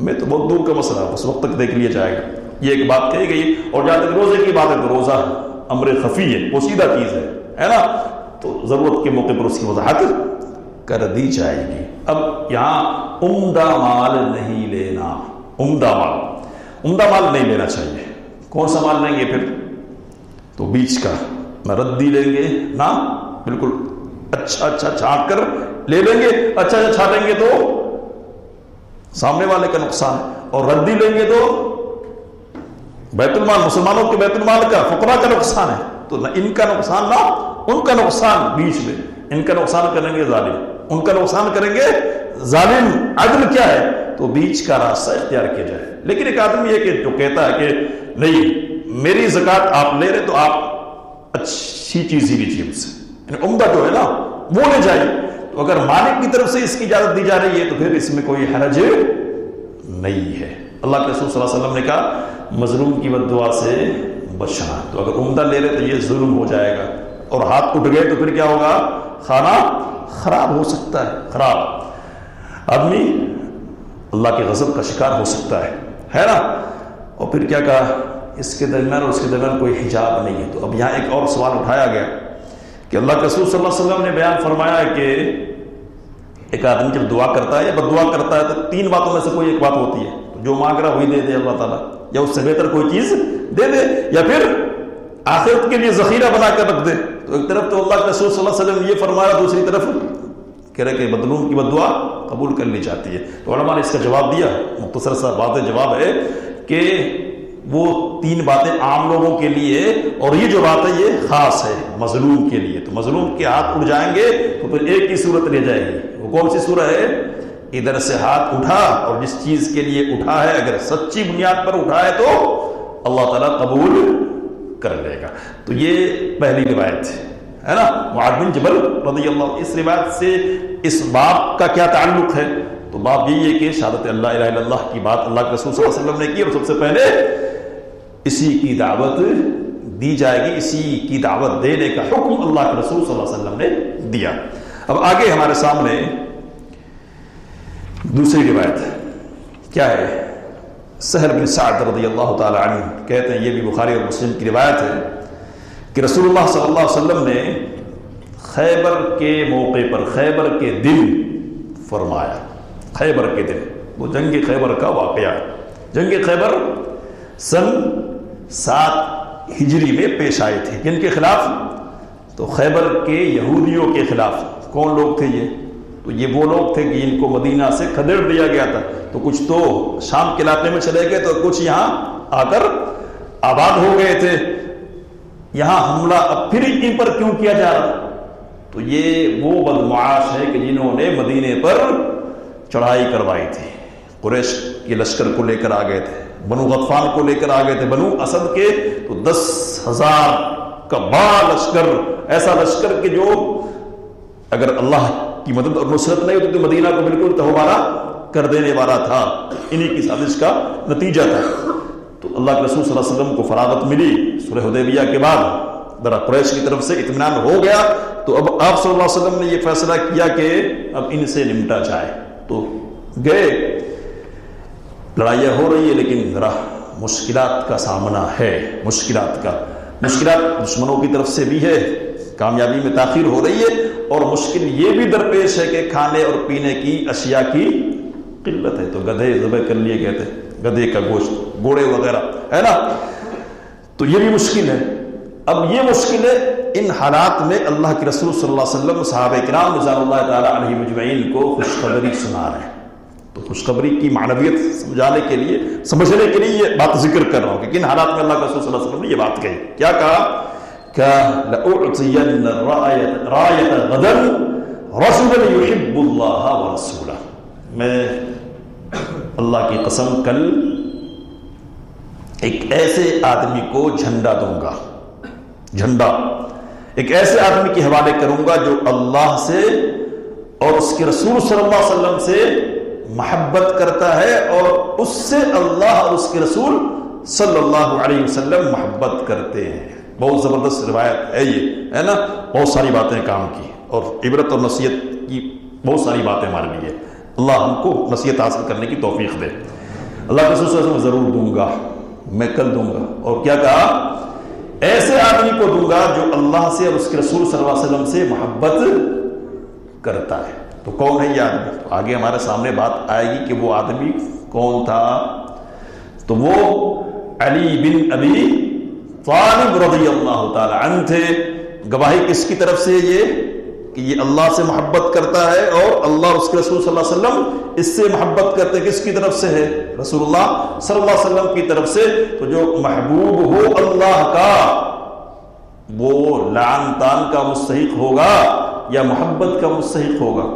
میں تو بہت دور کا مسئلہ ہے، اس وقت تک دیکھ لیا جائے گا. یہ ایک بات کہی گئی. اور جہاں تک روزے کی بات ہے تو روزہ امر خفی ہے، پوشیدہ چیز ہے نا. تو ضرورت کے موقع پر اس کی وضاحت کر دی جائے گی. اب یہاں عمدہ مال نہیں لینا، عمدہ مال نہیں لینا چاہیے. کون سا مال لیں گے پھر؟ تو بیچ کا، نہ ردی لیں گے، نہ بالکل اچھا چھانٹ کر لے لیں گے. اچھا چھانٹیں گے تو سامنے والے کا نقصان ہے، اور ردی لیں گے تو بیت المال، مسلمانوں کے بیت المال کا، فقراء کا نقصان ہے. تو نہ ان کا نقصان نہ ان کا نقصان. بیچ میں ان کا نقصان کریں گے ظالم، ان کا نقصان کریں گے ظالم. عدل کیا ہے؟ تو بیچ کا راستہ اختیار کیا جائے. لیکن ایک آدمی ہے کہ جو کہتا ہے کہ نہیں میری زکات آپ لے رہے تو آپ اچھی چیز ہی لیجیے مجھ سے، یعنی عمدہ جو ہے نا وہ لے جائیے. تو اگر مالک کی طرف سے اس کی اجازت دی جا رہی ہے تو پھر اس میں کوئی حرج نہیں ہے. اللہ کے رسول صلی اللہ علیہ وسلم نے کہا مظلوم کی بددعا سے بچنا. تو اگر عمدہ لے رہے تو یہ ظلم ہو جائے گا، اور ہاتھ اٹھ گئے تو پھر کیا ہوگا؟ کھانا خراب ہو سکتا ہے. خراب آدمی اللہ کے غضب کا شکار ہو سکتا ہے نا. اور پھر کیا کہا؟ اس کے درمیان اور اس کے درمیان کوئی حجاب نہیں ہے. تو اب یہاں ایک اور سوال اٹھایا گیا کہ اللہ کے رسول صلی اللہ علیہ وسلم نے بیان فرمایا ہے کہ ایک آدمی جب دعا کرتا ہے یا بد دعا کرتا ہے تو تین باتوں میں سے کوئی ایک بات ہوتی ہے. جو مانگ رہا وہی دے دے اللہ تعالیٰ، یا اس سے بہتر کوئی چیز دے دے، یا پھر آخرت کے لیے ذخیرہ بنا کر رکھ دے. تو ایک طرف تو اللہ کے رسول صلی اللہ علیہ وسلم یہ فرمایا، دوسری طرف کہہ رہے کہ مظلوم کی بددعا قبول کر لی جاتی ہے. تو علماء نے اس کا جواب دیا، مختصر سا واضح جواب ہے کہ وہ تین باتیں عام لوگوں کے لیے، اور یہ جو بات ہے یہ خاص ہے مظلوم کے لیے. تو مظلوم کے ہاتھ اٹھ جائیں گے تو پھر ایک ہی صورت رہ جائے گی. وہ کون سی صورت ہے؟ ادھر سے ہاتھ اٹھا اور جس چیز کے لیے اٹھا ہے اگر سچی بنیاد پر اٹھا ہے تو اللہ تعالیٰ قبول کر لے گا. تو یہ پہلی روایت ہے نا، معاذ بن جبل رضی اللہ عنہ. اس روایت سے اس باب کا کیا تعلق ہے؟ تو باب یہی ہے کہ شہادت اللہ الہ الا اللہ کی بات اللہ کے رسول صلی اللہ علیہ وسلم نے کی، اور سب سے پہلے اسی کی دعوت دی جائے گی. اسی کی دعوت دینے کا حکم اللہ کے رسول صلی اللہ علیہ وسلم نے دیا. اب آگے ہمارے سامنے دوسری روایت کیا ہے؟ سہل بن سعد رضی اللہ تعالی عنہ کہتے ہیں، یہ بھی بخاری اور مسلم کی روایت ہے کہ رسول اللہ صلی اللہ علیہ وسلم نے خیبر کے موقع پر، خیبر کے دن فرمایا. خیبر کے دن، وہ جنگ خیبر کا واقعہ. جنگ خیبر سن 7 ہجری میں پیش آئے تھے. جن کے خلاف؟ تو خیبر کے یہودیوں کے خلاف. کون لوگ تھے یہ؟ تو یہ وہ لوگ تھے کہ ان کو مدینہ سے کھدیڑ دیا گیا تھا. تو کچھ تو شام کے علاقے میں چلے گئے، تو کچھ یہاں آ کر آباد ہو گئے تھے. یہاں حملہ اب پھر ان پر کیوں کیا جا رہا؟ تو یہ وہ بدمعاش ہے کہ جنہوں نے مدینے پر چڑھائی کروائی تھی. قریش کے لشکر کو لے کر آ گئے تھے، بنو غطفان کو لے کر آ گئے تھے، بنو اسد کے. تو 10,000 کا بڑا لشکر، ایسا لشکر کہ جو اگر اللہ کی مدد اور نصرت نہیں ہوتی تو مدینہ کو بالکل تہوارا کر دینے والا تھا. انہی کی سازش کا نتیجہ تھا. تو اللہ کے رسول صلی اللہ علیہ وسلم کو فراغت ملی صلح حدیبیہ کے بعد, ذرا قریش کی طرف سے اطمینان ہو گیا, تو اب آپ صلی اللہ علیہ وسلم نے یہ فیصلہ کیا کہ اب ان سے نمٹا جائے. تو گئے, لڑائیاں ہو رہی ہے لیکن ذرا مشکلات کا سامنا ہے. مشکلات دشمنوں کی طرف سے بھی ہے, کامیابی میں تاخیر ہو رہی ہے, اور مشکل یہ بھی درپیش ہے کہ کھانے اور پینے کی اشیاء کی قلت ہے. تو گدھے ذبح کر لیے گئے تھے, گدھے کا گوشت, گھوڑے وغیرہ ہے نا, تو یہ بھی مشکل ہے. اب یہ مشکل ہے, ان حالات میں اللہ کے رسول صلی اللہ علیہ وسلم صحابہ کرام رضوان اللہ تعالی علیہ مجمعین کو خوشخبری سنا رہے ہیں. تو خوشخبری کی معنویت سمجھنے کے لیے یہ بات ذکر کر رہا ہوں کہ کن حالات میں اللہ کے رسول صلی اللہ علیہ وسلم نے یہ بات کہی. کیا کہا کہ لأعطین رایۃ غدا رجلا یحب اللہ ورسولہ, میں اللہ کی قسم کل ایک ایسے آدمی کو جھنڈا دوں گا, جھنڈا ایک ایسے آدمی کے حوالے کروں گا جو اللہ سے اور اس کے رسول صلی اللہ علیہ وسلم سے محبت کرتا ہے, اور اس سے اللہ اور اس کے رسول صلی اللہ علیہ وسلم محبت کرتے ہیں. بہت زبردست روایت ہے یہ, ہے نا, بہت ساری باتیں کام کی اور عبرت اور نصیحت کی بہت ساری باتیں ہمارے لیے. اللہ ہم کو نصیحت حاصل کرنے کی توفیق دے. اللہ کے رسول صلی اللہ علیہ وسلم ضرور دوں گا, میں کل دوں گا. اور کیا کہا, ایسے آدمی کو دوں گا جو اللہ سے اور اس کے رسول صلی اللہ علیہ وسلم سے محبت کرتا ہے. تو کون ہے یہ آدمی؟ تو آگے ہمارے سامنے بات آئے گی کہ وہ آدمی کون تھا. تو وہ علی بن ابی طالب رضی اللہ تعالی عنہ تھے. گواہی کس کی طرف سے یہ کہ یہ اللہ سے محبت کرتا ہے اور اللہ اور اس کے رسول صلی اللہ علیہ وسلم اس سے محبت کرتے. کس کی طرف سے ہے؟ رسول اللہ صلی اللہ علیہ وسلم کی طرف سے. تو جو محبوب ہو اللہ کا وہ لعن تان کا مستحق ہوگا یا محبت کا مستحق ہوگا.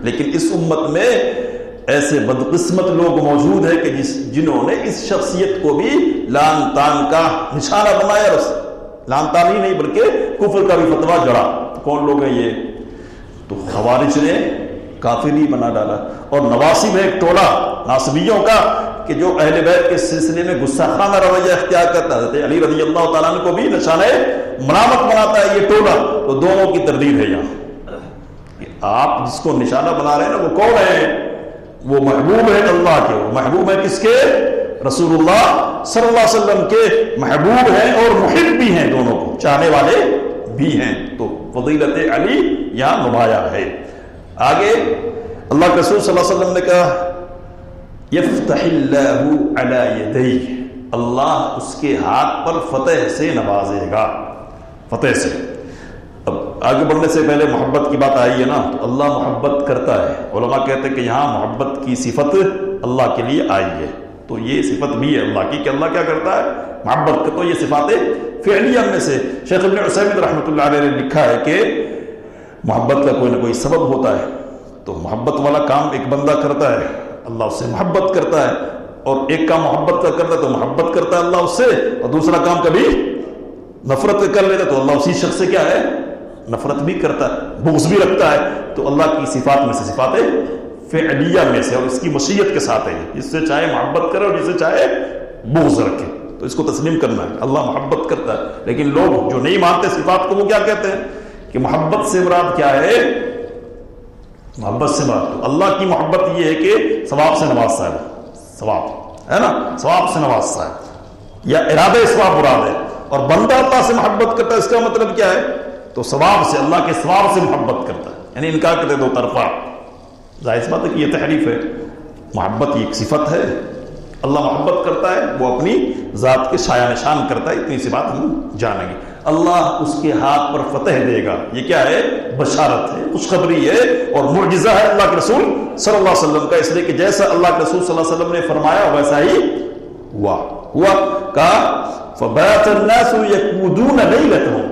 لیکن اس امت میں ایسے بدقسمت لوگ موجود ہیں کہ جنہوں نے اس شخصیت کو بھی لعن تان کا نشانہ بنایا. لعن تان ہی نہیں بلکہ کفر کا بھی فتویٰ جڑا. کون لوگ ہیں یہ؟ تو خوارج نے کافری بنا ڈالا, اور نواصب ہے ایک ٹولہ ناصبیوں کا کہ جو اہل بیت کے سلسلے میں غصہ خانہ رویہ اختیار کرتا ہے. علی رضی اللہ تعالیٰ عنہ کو بھی نشانہ ملامت بناتا ہے یہ ٹولہ. تو دونوں کی تردید ہے یہاں. آپ جس کو نشانہ بنا رہے ہیں نا وہ کون ہے؟ وہ محبوب ہے اللہ کے. وہ محبوب ہے کس کے؟ رسول اللہ صلی اللہ علیہ وسلم کے محبوب ہیں اور محب بھی ہیں, دونوں کو چاہنے والے بھی ہیں. تو فضیلت علی یہاں نمایاں ہے. آگے اللہ کے رسول صلی اللہ علیہ وسلم نے کہا یفتح اللہ علی یدیہ, اللہ اس کے ہاتھ پر فتح سے نوازے گا. فتح سے. اب آگے بڑھنے سے پہلے محبت کی بات آئی ہے نا, تو اللہ محبت کرتا ہے. علماء کہتے ہیں کہ یہاں محبت کی صفت اللہ کے لیے آئی ہے. تو یہ صفت بھی ہے اللہ کی کہ اللہ کیا کرتا ہے, محبت کرتا. تو یہ صفات فعلیہ میں سے شیخ ابن عثیمین رحمۃ اللہ علیہ نے لکھا ہے کہ محبت کا کوئی نہ کوئی سبب ہوتا ہے. تو محبت والا کام ایک بندہ کرتا ہے, اللہ اس سے محبت کرتا ہے. اور ایک کام محبت کا کرتا ہے تو محبت کرتا ہے اللہ اس سے, اور دوسرا کام کبھی نفرت کر لیتا تو اللہ اسی شخص سے کیا ہے, نفرت بھی کرتا ہے, بغض بھی رکھتا ہے. تو اللہ کی صفات میں سے صفات فعلیہ میں سے, اور اس کی مشیت کے ساتھ ہے. جس سے چاہے محبت کرے اور جس سے چاہے بغض رکھے. تو اس کو تسلیم کرنا ہے, اللہ محبت کرتا ہے. لیکن لوگ جو نہیں مانتے صفات کو وہ کیا کہتے ہیں کہ محبت سے مراد کیا ہے, محبت سے مراد تو اللہ کی محبت یہ ہے کہ ثواب سے نوازتا ہے. ثواب ہے نا, ثواب سے نوازتا ہے, یا ارادہ ثواب مراد ہے. اور بندہ اللہ سے محبت کرتا ہے, اس کا مطلب کیا ہے, تو ثواب سے, اللہ کے ثواب سے محبت کرتا ہے. یعنی انکار کرتے دو طرفہ. ظاہر سی بات ہے کہ یہ تحریف ہے. محبت یہ ایک صفت ہے, اللہ محبت کرتا ہے, وہ اپنی ذات کے شایع نشان کرتا ہے. اتنی سی بات ہم جانیں گے. اللہ اس کے ہاتھ پر فتح دے گا. یہ کیا ہے, بشارت ہے, خوشخبری ہے اور معجزہ ہے اللہ کے رسول صلی اللہ علیہ وسلم کا. اس لیے کہ جیسا اللہ کے رسول صلی اللہ علیہ وسلم نے فرمایا ویسا ہی ہوا. کہا فبات الناس یکودون لیلتهم.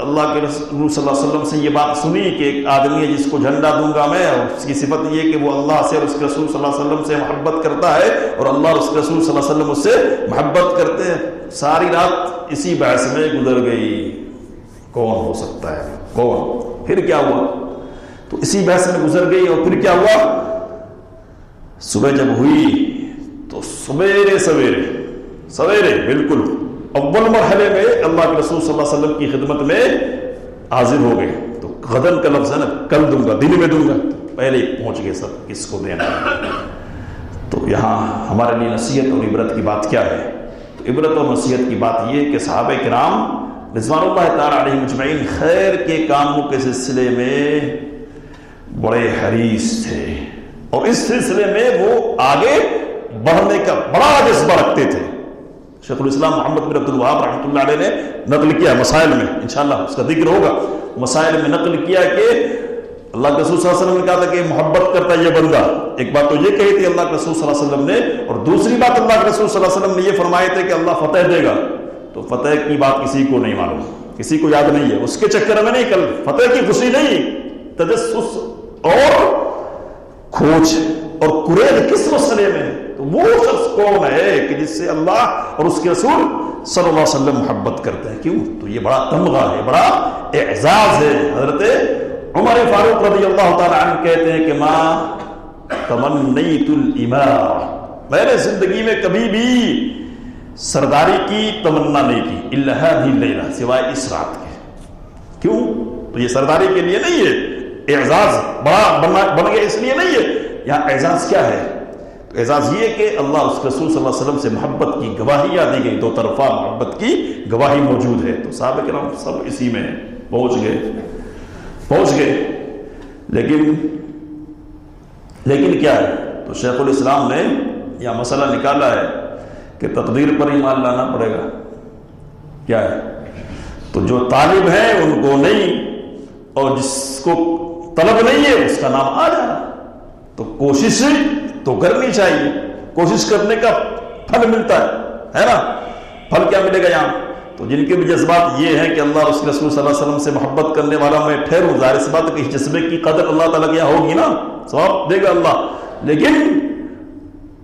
اللہ کے رسول صلی اللہ علیہ وسلم سے یہ بات سنی کہ ایک آدمی ہے جس کو جھنڈا دوں گا میں, اور اس کی صفت یہ کہ وہ اللہ سے اور اس کے رسول صلی اللہ علیہ وسلم سے محبت کرتا ہے, اور اللہ اور اس کے رسول صلی اللہ علیہ وسلم اس سے محبت کرتے ہیں. ساری رات اسی بحث میں گزر گئی. کون ہو سکتا ہے, کون؟ پھر کیا ہوا, تو اسی بحث میں گزر گئی. اور پھر کیا ہوا؟ صبح جب ہوئی تو سویرے بالکل اول مرحلے میں اللہ کے رسول صلی اللہ علیہ وسلم کی خدمت میں حاضر ہو گئے. تو غدن کا لفظ ہے نا، کل دوں گا، دن میں دوں گا، پہلے ہی پہنچ گئے سب کس کو دینا. تو یہاں ہمارے لیے نصیحت اور عبرت کی بات کیا ہے؟ تو عبرت اور نصیحت کی بات یہ کہ صحابہ کرام رضوان اللہ تعالی علیہم اجمعین خیر کے کاموں کے سلسلے میں بڑے حریص تھے، اور اس سلسلے میں وہ آگے بڑھنے کا بڑا جذبہ رکھتے تھے. شیخ الاسلام محمد بن عبد الوہاب رحمۃ اللہ علیہ نے نقل کیا مسائل میں، انشاءاللہ اس کا ذکر ہوگا، مسائل میں نقل کیا کہ اللہ کے رسول صلی اللہ علیہ وسلم نے کہا تھا کہ محبت کرتا ہے یہ بندہ. ایک بات تو یہ کہی تھی اللہ کے رسول صلی اللہ علیہ وسلم نے، اور دوسری بات اللہ کے رسول صلی اللہ علیہ وسلم نے یہ فرمائے تھے کہ اللہ فتح دے گا. تو فتح کی بات کسی کو نہیں معلوم، کسی کو یاد نہیں ہے، اس کے چکر میں نہیں، کل فتح کی خوشی نہیں، تجسس اور کھوج اور قریب کس مسئلے میں. تو وہ شخص کون ہے کہ جس سے اللہ اور اس کے رسول صلی اللہ علیہ وسلم محبت کرتے ہیں؟ کیوں؟ تو یہ بڑا تمغہ ہے، بڑا اعزاز ہے. حضرت عمر فاروق رضی اللہ تعالی عنہ کہتے ہیں کہ ما تمنیت الامارہ، میں نے زندگی میں کبھی بھی سرداری کی تمنا نہیں کی، الا هذه الليلہ، سوائے اس رات کے. کیوں؟ تو یہ سرداری کے لیے نہیں ہے، اعزاز بڑا بن گیا اس لیے نہیں ہے. یہاں اعزاز کیا ہے؟ اعزاز یہ کہ اللہ اس رسول صلی اللہ علیہ وسلم سے محبت کی گواہیاں دی گئی، دو طرفہ محبت کی گواہی موجود ہے. تو صحابہ کرام سب اسی میں پہنچ گئے. لیکن کیا ہے؟ تو شیخ الاسلام نے یہ مسئلہ نکالا ہے کہ تقدیر پر ایمان لانا پڑے گا. کیا ہے؟ تو جو طالب ہے ان کو نہیں، اور جس کو طلب نہیں ہے اس کا نام آ جانا. تو کوشش تو کرنی چاہیے، کوشش کرنے کا پھل ملتا ہے نا. پھل کیا ملے گا یہاں؟ تو جن کے بھی جذبات یہ ہیں کہ اللہ اور اس کے رسول صلی اللہ علیہ وسلم سے محبت کرنے والا میں ٹھہروں، ظاہر سی بات ہے کہ اس جذبے کی قدر اللہ تعالیٰ کے یہاں ہوگی نا، ثواب دے گا اللہ. لیکن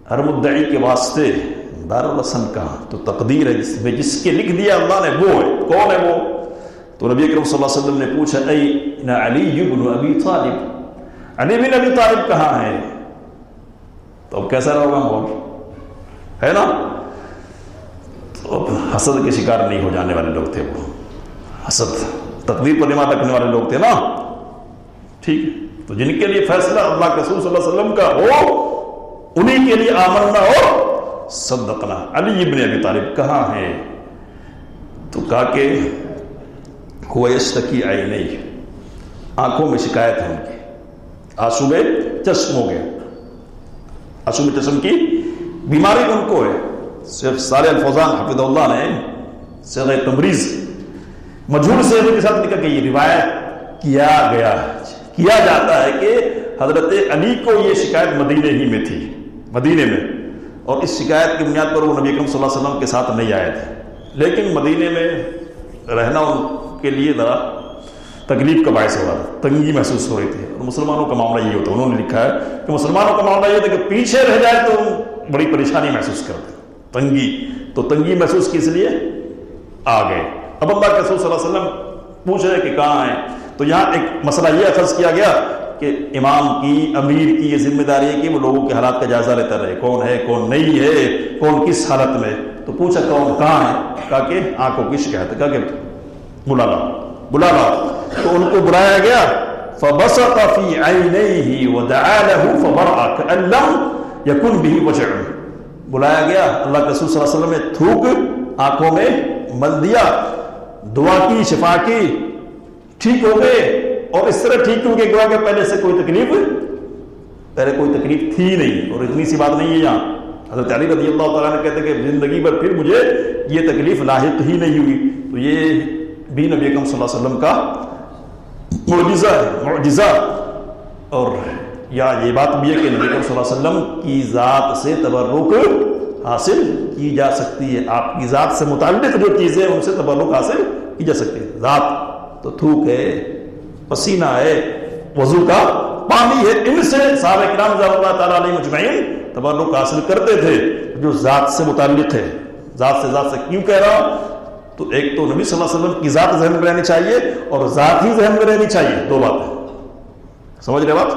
ہر مدعی کے واسطے دارالحسن کا تو تقدیر ہے جس کے لکھ دیا اللہ نے، وہ ہے. کون ہے وہ؟ تو نبی کریم صلی اللہ علیہ وسلم نے پوچھا این علی بن ابی طالب، علی بن ابی طالب کہاں ہے؟ تو اب کیسا رہے گا ماحول، ہے نا؟ تو اب حسد کے شکار نہیں ہو جانے والے لوگ تھے وہ، حسد تقدیر پر ایمان رکھنے والے لوگ تھے نا. ٹھیک ہے، تو جن کے لیے فیصلہ اللہ کے رسول صلی اللہ علیہ وسلم کا ہو انہی کے لیے آمنا اور صدقنا. علی ابن ابی طالب کہاں ہے؟ تو کہا کہ هو یشتکی عینیہ، آنکھوں میں شکایت ہے ان کی، آنسو میں چشم ہو گیا، آنسو میں چشم کی بیماری ان کو ہے. شیخ صالح الفوزان حفظہ اللہ نے صیغہ تمریز مجہول سے کے ساتھ لکھا کہ یہ روایت کیا جاتا ہے کہ حضرت علی کو یہ شکایت مدینے ہی میں تھی، مدینے میں، اور اس شکایت کی بنیاد پر وہ نبی اکرم صلی اللہ علیہ وسلم کے ساتھ نہیں آئے تھے. لیکن مدینے میں رہنا ان کے لیے ذرا تکلیف کا باعث ہو رہا تھا، تنگی محسوس ہو رہی تھی. اور مسلمانوں کا معاملہ یہ ہوتا ہے، انہوں نے لکھا ہے کہ مسلمانوں کا معاملہ یہ ہوتا ہے کہ پیچھے رہ جائے تو بڑی پریشانی محسوس کرتے، تنگی. تو تنگی محسوس کی اس لیے آ گئے. اب اللہ کے رسول صلی اللہ علیہ وسلم پوچھ رہے کہ کہاں ہیں؟ تو یہاں ایک مسئلہ یہ اخذ کیا گیا کہ امام کی، امیر کی یہ ذمہ داری ہے کہ وہ لوگوں کے حالات کا جائزہ لیتا رہے، کون ہے کون نہیں ہے، کون کس حالت میں. تو پوچھا کون کہاں ہے؟ کہا کہ آنکھوں کی شکایت ہے. کہا کہ بلا لا. تو ان کو بلایا گیا. فبصق في عينيه ودعا له فبرأ كأن لم يكن به وجع. بلایا گیا، اللہ کے رسول صلی اللہ علیہ وسلم نے تھوک آنکھوں میں مل دیا، دعا کی، شفا کی، ٹھیک ہو گئے. اور اس طرح ٹھیک ہو گئے گوا کہ پہلے کوئی تکلیف تھی نہیں. اور اتنی سی بات نہیں ہے یہاں، حضرت علی رضی اللہ تعالیٰ نے کہتے ہیں کہ زندگی پر پھر مجھے یہ تکلیف لاحق ہی نہیں ہوئی. تو یہ بھی نبی اکرم صلی اللہ علیہ وسلم کا معجزہ. اور یا یہ بات بھی ہے کہ نبی اکرم صلی اللہ علیہ وسلم کی ذات سے تبرک حاصل کی جا سکتی ہے. آپ کی ذات سے متعلق جو چیزیں ان سے تبرک حاصل کی جا سکتی ہے. ذات تو تھوک ہے، پسینہ ہے، وضو کا پانی ہے، ان سے صحابہ کرام رضی اللہ تعالیٰ علیہ مجمعین تبرک حاصل کرتے تھے جو ذات سے متعلق ہے. ذات سے کیوں کہہ رہا ہوں؟ تو ایک تو نبی صلی اللہ علیہ وسلم کی ذات ذہن میں رہنی چاہیے اور ذات ہی ذہن میں رہنی چاہیے. دو باتیں سمجھ رہے بات؟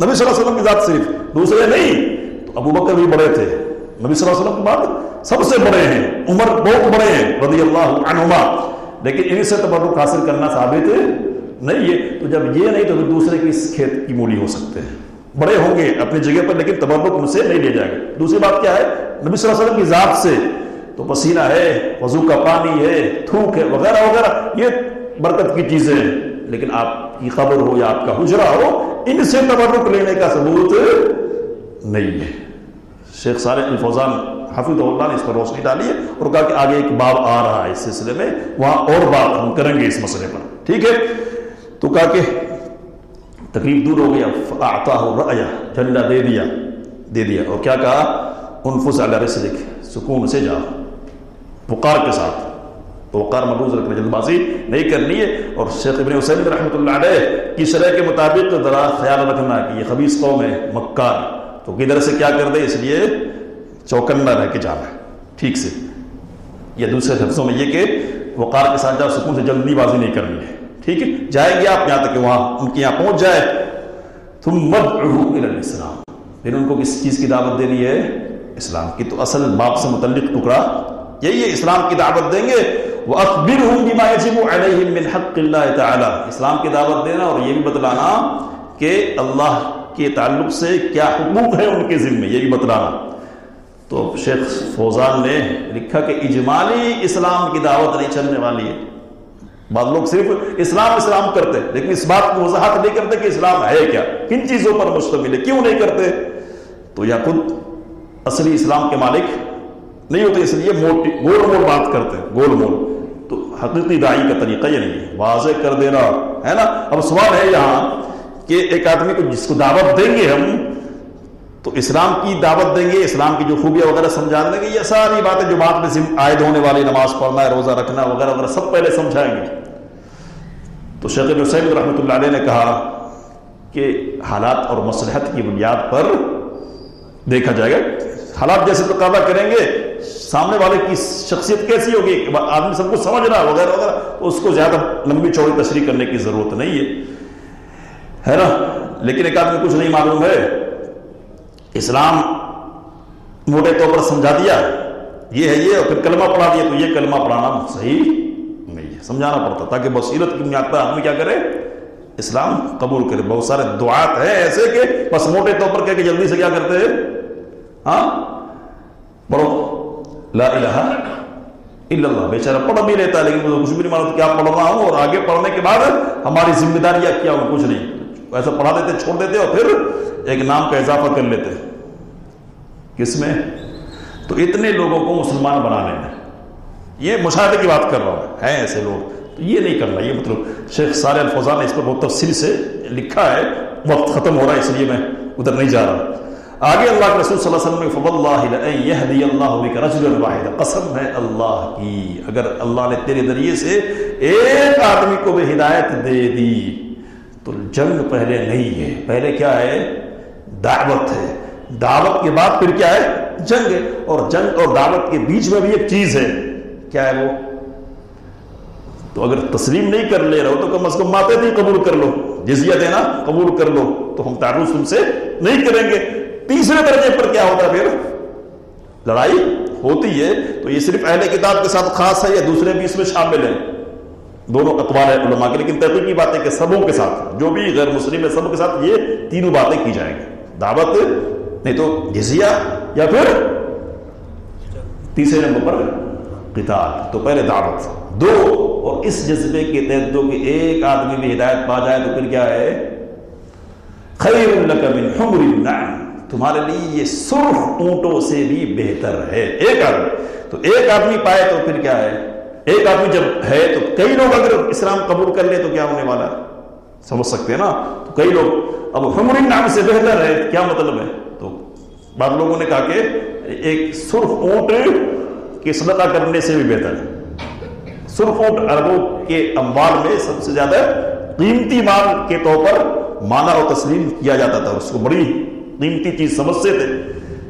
نبی صلی اللہ علیہ وسلم کی ذات صرف، دوسرے نہیں. تو ابو بکر بھی بڑے تھے، نبی صلی اللہ علیہ وسلم کے بعد سب سے بڑے ہیں، عمر بہت بڑے ہیں رضی اللہ عنہما، لیکن ان سے تبرک حاصل کرنا ثابت نہیں ہے. تو جب یہ نہیں تو پھر دوسرے کی اس کھیت کی مولی ہو سکتے ہیں. بڑے ہوں گے اپنی جگہ پر لیکن تبرک ان سے نہیں لیا جائے گا. دوسری بات کیا ہے، نبی صلی اللہ علیہ وسلم کی ذات سے تو پسینہ ہے، وضو کا پانی ہے، تھوک ہے وغیرہ وغیرہ، یہ برکت کی چیزیں ہیں، لیکن آپ کی قبر ہو یا آپ کا حجرہ ہو، ان سے تبرک لینے کا ثبوت نہیں ہے. شیخ صالح الفوزان حفظہ اللہ نے اس پر روشنی ڈالی ہے اور کہا کہ آگے ایک باب آ رہا ہے اس سلسلے میں، وہاں اور بات ہم کریں گے اس مسئلے پر. ٹھیک ہے، تو کہا کہ تکلیف دور ہو گیا، فاعطاہ الرأی، جھنڈا دے دیا اور کیا کہا، انفس علی رسلک، سکون سے جا، وقار کے ساتھ. تو وقار ملحوظ رکھنا، جلد بازی نہیں کرنی ہے. اور شیخ ابن عثیمین رحمۃ اللہ علیہ کی شرح کے مطابق ذرا خیال رکھنا کہ یہ خبیث قوم ہے مکار، تو کدھر سے کیا کر دے، اس لیے چوکنا رہ کے جانا ہے ٹھیک سے. یا دوسرے لفظوں میں یہ کہ وقار کے ساتھ جاؤ، سکون سے جلدی بازی نہیں کرنی ہے. ٹھیک ہے، جائیں گے آپ یہاں تک کہ وہاں ان کے یہاں پہنچ جائے. ثم ادعو الی الاسلام، پھر ان کو کس چیز کی دعوت دینی ہے، اسلام کی. تو اصل باب سے متعلق ٹکڑا یہی ہے، اسلام کی دعوت دیں گے. وَأَخْبِرْهُمْ بِمَا يَجِبُ عَلَيْهِمْ مِنْ حَقِّ اللَّهِ تَعَالَى، اسلام کی دعوت دینا اور یہ بھی بتلانا کہ اللہ کے تعلق سے کیا حقوق ہیں ان کے ذمے، یہ بھی بتلانا. تو شیخ فوزان نے لکھا کہ اجمالی اسلام کی دعوت نہیں چلنے والی ہے. بعض لوگ صرف اسلام کرتے لیکن اس بات کو وضاحت نہیں کرتے کہ اسلام ہے کیا، کن چیزوں پر مشتمل ہے، کیوں نہیں کرتے. تو یا خود اصلی اسلام کے مالک نہیں ہوتے، اس لیے گول مول بات کرتے ہیں، گول مول. تو حقیقی داعی کا طریقہ یہ نہیں ہے، واضح کر دینا ہے نا. اب سوال ہے یہاں کہ ایک آدمی کو جس کو دعوت دیں گے ہم، تو اسلام کی دعوت دیں گے، اسلام کی جو خوبیاں وغیرہ سمجھا دیں گے، یہ ساری باتیں جو بعد میں عائد ہونے والی، نماز پڑھنا ہے، روزہ رکھنا وغیرہ وغیرہ، سب پہلے سمجھائیں گے. تو شیخ ابن عثیمین رحمۃ اللہ علیہ نے کہا کہ حالات اور مصلحت کی بنیاد پر دیکھا جائے گا. حالات جیسے تقاضا کریں گے، سامنے والے کی شخصیت کیسی ہوگی، آدمی سب کو سمجھ رہا وغیرہ وغیرہ، اس کو زیادہ لمبی چوڑی تشریح کرنے کی ضرورت نہیں ہے نا. لیکن ایک آدمی کچھ نہیں معلوم ہے، اسلام موٹے طور پر سمجھا دیا یہ ہے یہ، اور پھر کلمہ پڑھا دیا، تو یہ کلمہ پڑھانا صحیح نہیں ہے، سمجھانا پڑتا تاکہ بصیرت کی بنیاد پر آدمی کیا کرے، اسلام قبول کرے. بہت سارے دعات ہیں ایسے کہ بس موٹے طور پر کہہ کے جلدی سے کیا کرتے ہیں، ہاں پڑھو لا الہ الا اللہ، بیچارہ پڑھ بھی لیتا ہے لیکن مجھے کچھ بھی نہیں معلوم کیا پڑھ رہا ہوں، اور آگے پڑھنے کے بعد ہماری ذمہ داریاں کیا ہوں، کچھ نہیں، ایسا پڑھا دیتے چھوڑ دیتے اور پھر ایک نام کا اضافہ کر لیتے. کس میں؟ تو اتنے لوگوں کو مسلمان بنانے میں، یہ مشاہدے کی بات کر رہا ہوں، ہیں ایسے لوگ. تو یہ نہیں کرنا، یہ مطلب شیخ صالح الفوزان نے اس پر بہت تفصیل سے لکھا ہے. وقت ختم ہو رہا ہے اس لیے میں ادھر نہیں جا رہا. آگے اللہ کے رسول صلی اللہ علیہ وسلم نے فواللہ لئن یہدی اللہ بک رجلا واحدا، قسم ہے اللہ کی اگر اللہ نے تیرے ذریعے سے ایک آدمی کو بھی ہدایت دے دی تو جنگ پہلے نہیں ہے، پہلے کیا ہے، دعوت ہے، دعوت کے بعد پھر کیا ہے، جنگ ہے. اور جنگ اور دعوت کے بیچ میں بھی ایک چیز ہے، کیا ہے وہ، تو اگر تسلیم نہیں کر لے رہے ہو تو کم از کم ماتے نہیں قبول کر لو، جزیہ دینا قبول کر لو، تو ہم تعرض تم سے نہیں کریں گے. تیسرے درجے پر کیا ہوتا ہے، پھر لڑائی ہوتی ہے. تو یہ صرف اہل کتاب کے ساتھ خاص ہے یا دوسرے بھی اس میں شامل ہیں، دونوں اقوال ہے علماء کے. لیکن تحقیقی بات ہے کہ سبوں کے ساتھ، جو بھی غیر مسلم ہے سب کے ساتھ یہ تینوں باتیں کی جائیں گی، دعوت نہیں تو جزیہ یا پھر تیسرے نمبر پر قتال. تو پہلے دعوت دو، اور اس جذبے کے تحت دو کہ ایک آدمی بھی ہدایت پا جائے تو پھر کیا ہے، خیر لک من حمر النعم، تمہارے لیے یہ سرخ اونٹوں سے بھی بہتر ہے. ایک آدمی تو ایک آدمی پائے تو پھر کیا ہے، ایک آدمی جب ہے تو کئی لوگ اگر اسلام قبول کر لے تو کیا ہونے والا ہے، سمجھ سکتے ہیں نا. تو کئی لوگ اب حمر النعم سے بہتر ہے کیا مطلب ہے، تو بعض لوگوں نے کہا کہ ایک سرخ اونٹ کے صدقہ کرنے سے بھی بہتر ہے. سرخ اونٹ عربوں کے اموال میں سب سے زیادہ قیمتی مال کے طور پر مانا اور تسلیم کیا جاتا تھا، اس کو بڑی قیمتی چیز سمجھتے تھے،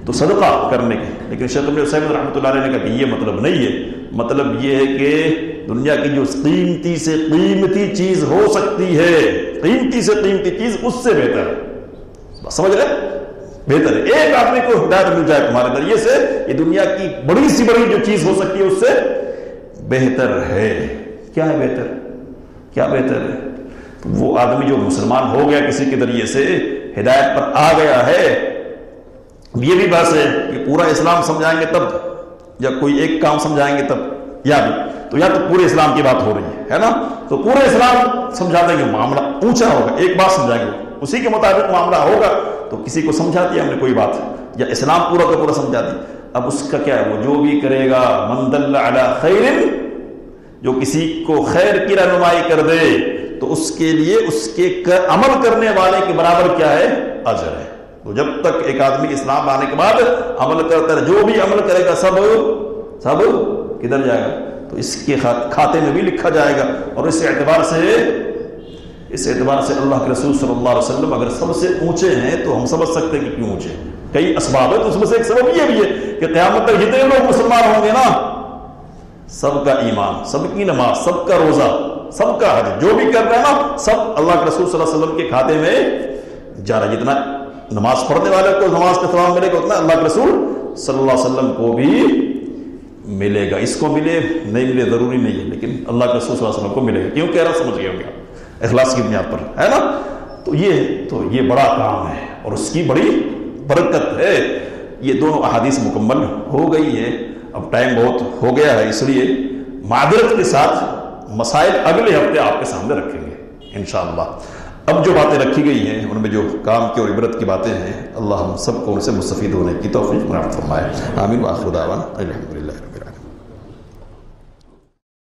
تو صدقہ کرنے کے. لیکن شیخ ابن عثیمین رحمۃ اللہ علیہ نے کہا کہ یہ مطلب نہیں ہے، مطلب یہ ہے کہ دنیا کی جو قیمتی سے قیمتی چیز ہو سکتی ہے، قیمتی سے قیمتی چیز اس سے بہتر ہے. سمجھ رہے؟ بہتر ہے. ایک آدمی کو ہدایت مل جائے تمہارے ذریعے سے، یہ دنیا کی بڑی سی بڑی جو چیز ہو سکتی ہے اس سے بہتر ہے. کیا ہے بہتر؟ کیا بہتر ہے؟ وہ آدمی جو مسلمان ہو گیا کسی کے ذریعے سے، ہدایت پر آ گیا ہے، یہ بھی بات ہے کہ پورا اسلام سمجھائیں گے تب، یا کوئی ایک کام سمجھائیں گے تب، یا تو پورے اسلام کی بات ہو رہی ہے نا، تو پورے اسلام سمجھا دیں گے، معاملہ اونچا ہوگا. ایک بات سمجھائیں گے، اسی کے مطابق معاملہ ہوگا. تو کسی کو سمجھا دیا ہم نے کوئی بات، یا اسلام پورا کا پورا سمجھا دیا. اب اس کا کیا ہے؟ وہ جو بھی کرے گا، من دل علی خیر، جو کسی کو خیر کی رہنمائی کر دے تو اس کے لیے اس کے عمل کرنے والے کے برابر کیا ہے؟ اجر ہے. تو جب تک ایک آدمی اسلام آنے کے بعد عمل کرتا ہے، جو بھی عمل کرے گا سب کدھر جائے گا؟ تو اس کے کھاتے میں بھی لکھا جائے گا. اور اس اعتبار سے اللہ کے رسول صلی اللہ علیہ وسلم اگر سب سے اونچے ہیں تو ہم سمجھ سکتے ہیں کہ کیوں اونچے. کئی اسباب ہے، تو اس میں سے ایک سبب یہ بھی ہے کہ قیامت تک جتنے لوگ مسلمان ہوں گے نا، سب کا ایمان، سب کی نماز، سب کا روزہ، سب کا حج، جو بھی کر رہے ہیں نا، سب اللہ کے رسول صلی اللہ علیہ وسلم کے کھاتے میں جا رہا ہے. جتنا نماز پڑھنے والے کو نماز کا ثواب ملے گا، اتنا اللہ کے رسول صلی اللہ علیہ وسلم کو بھی ملے گا. اس کو ملے نہیں ملے ضروری نہیں ہے، لیکن اللہ کے رسول صلی اللہ علیہ وسلم کو ملے گا. کیوں کہہ رہا؟ سمجھ گئے ہوں گے اخلاص کی بنیاد پر، ہے نا. تو یہ بڑا کام ہے اور اس کی بڑی برکت ہے. یہ دونوں احادیث مکمل ہو گئی ہے. اب ٹائم بہت ہو گیا ہے، اس لیے معذرت کے ساتھ مسائل اگلے ہفتے آپ کے سامنے رکھیں گے انشاءاللہ. اب جو باتیں رکھی گئی ہیں ان میں جو کام کی اور عبرت کی باتیں ہیں، اللہ ہم سب کو ان سے مستفید ہونے کی توفیق عنایت فرمائے. آمین. وآخر دعوانا الحمدللہ.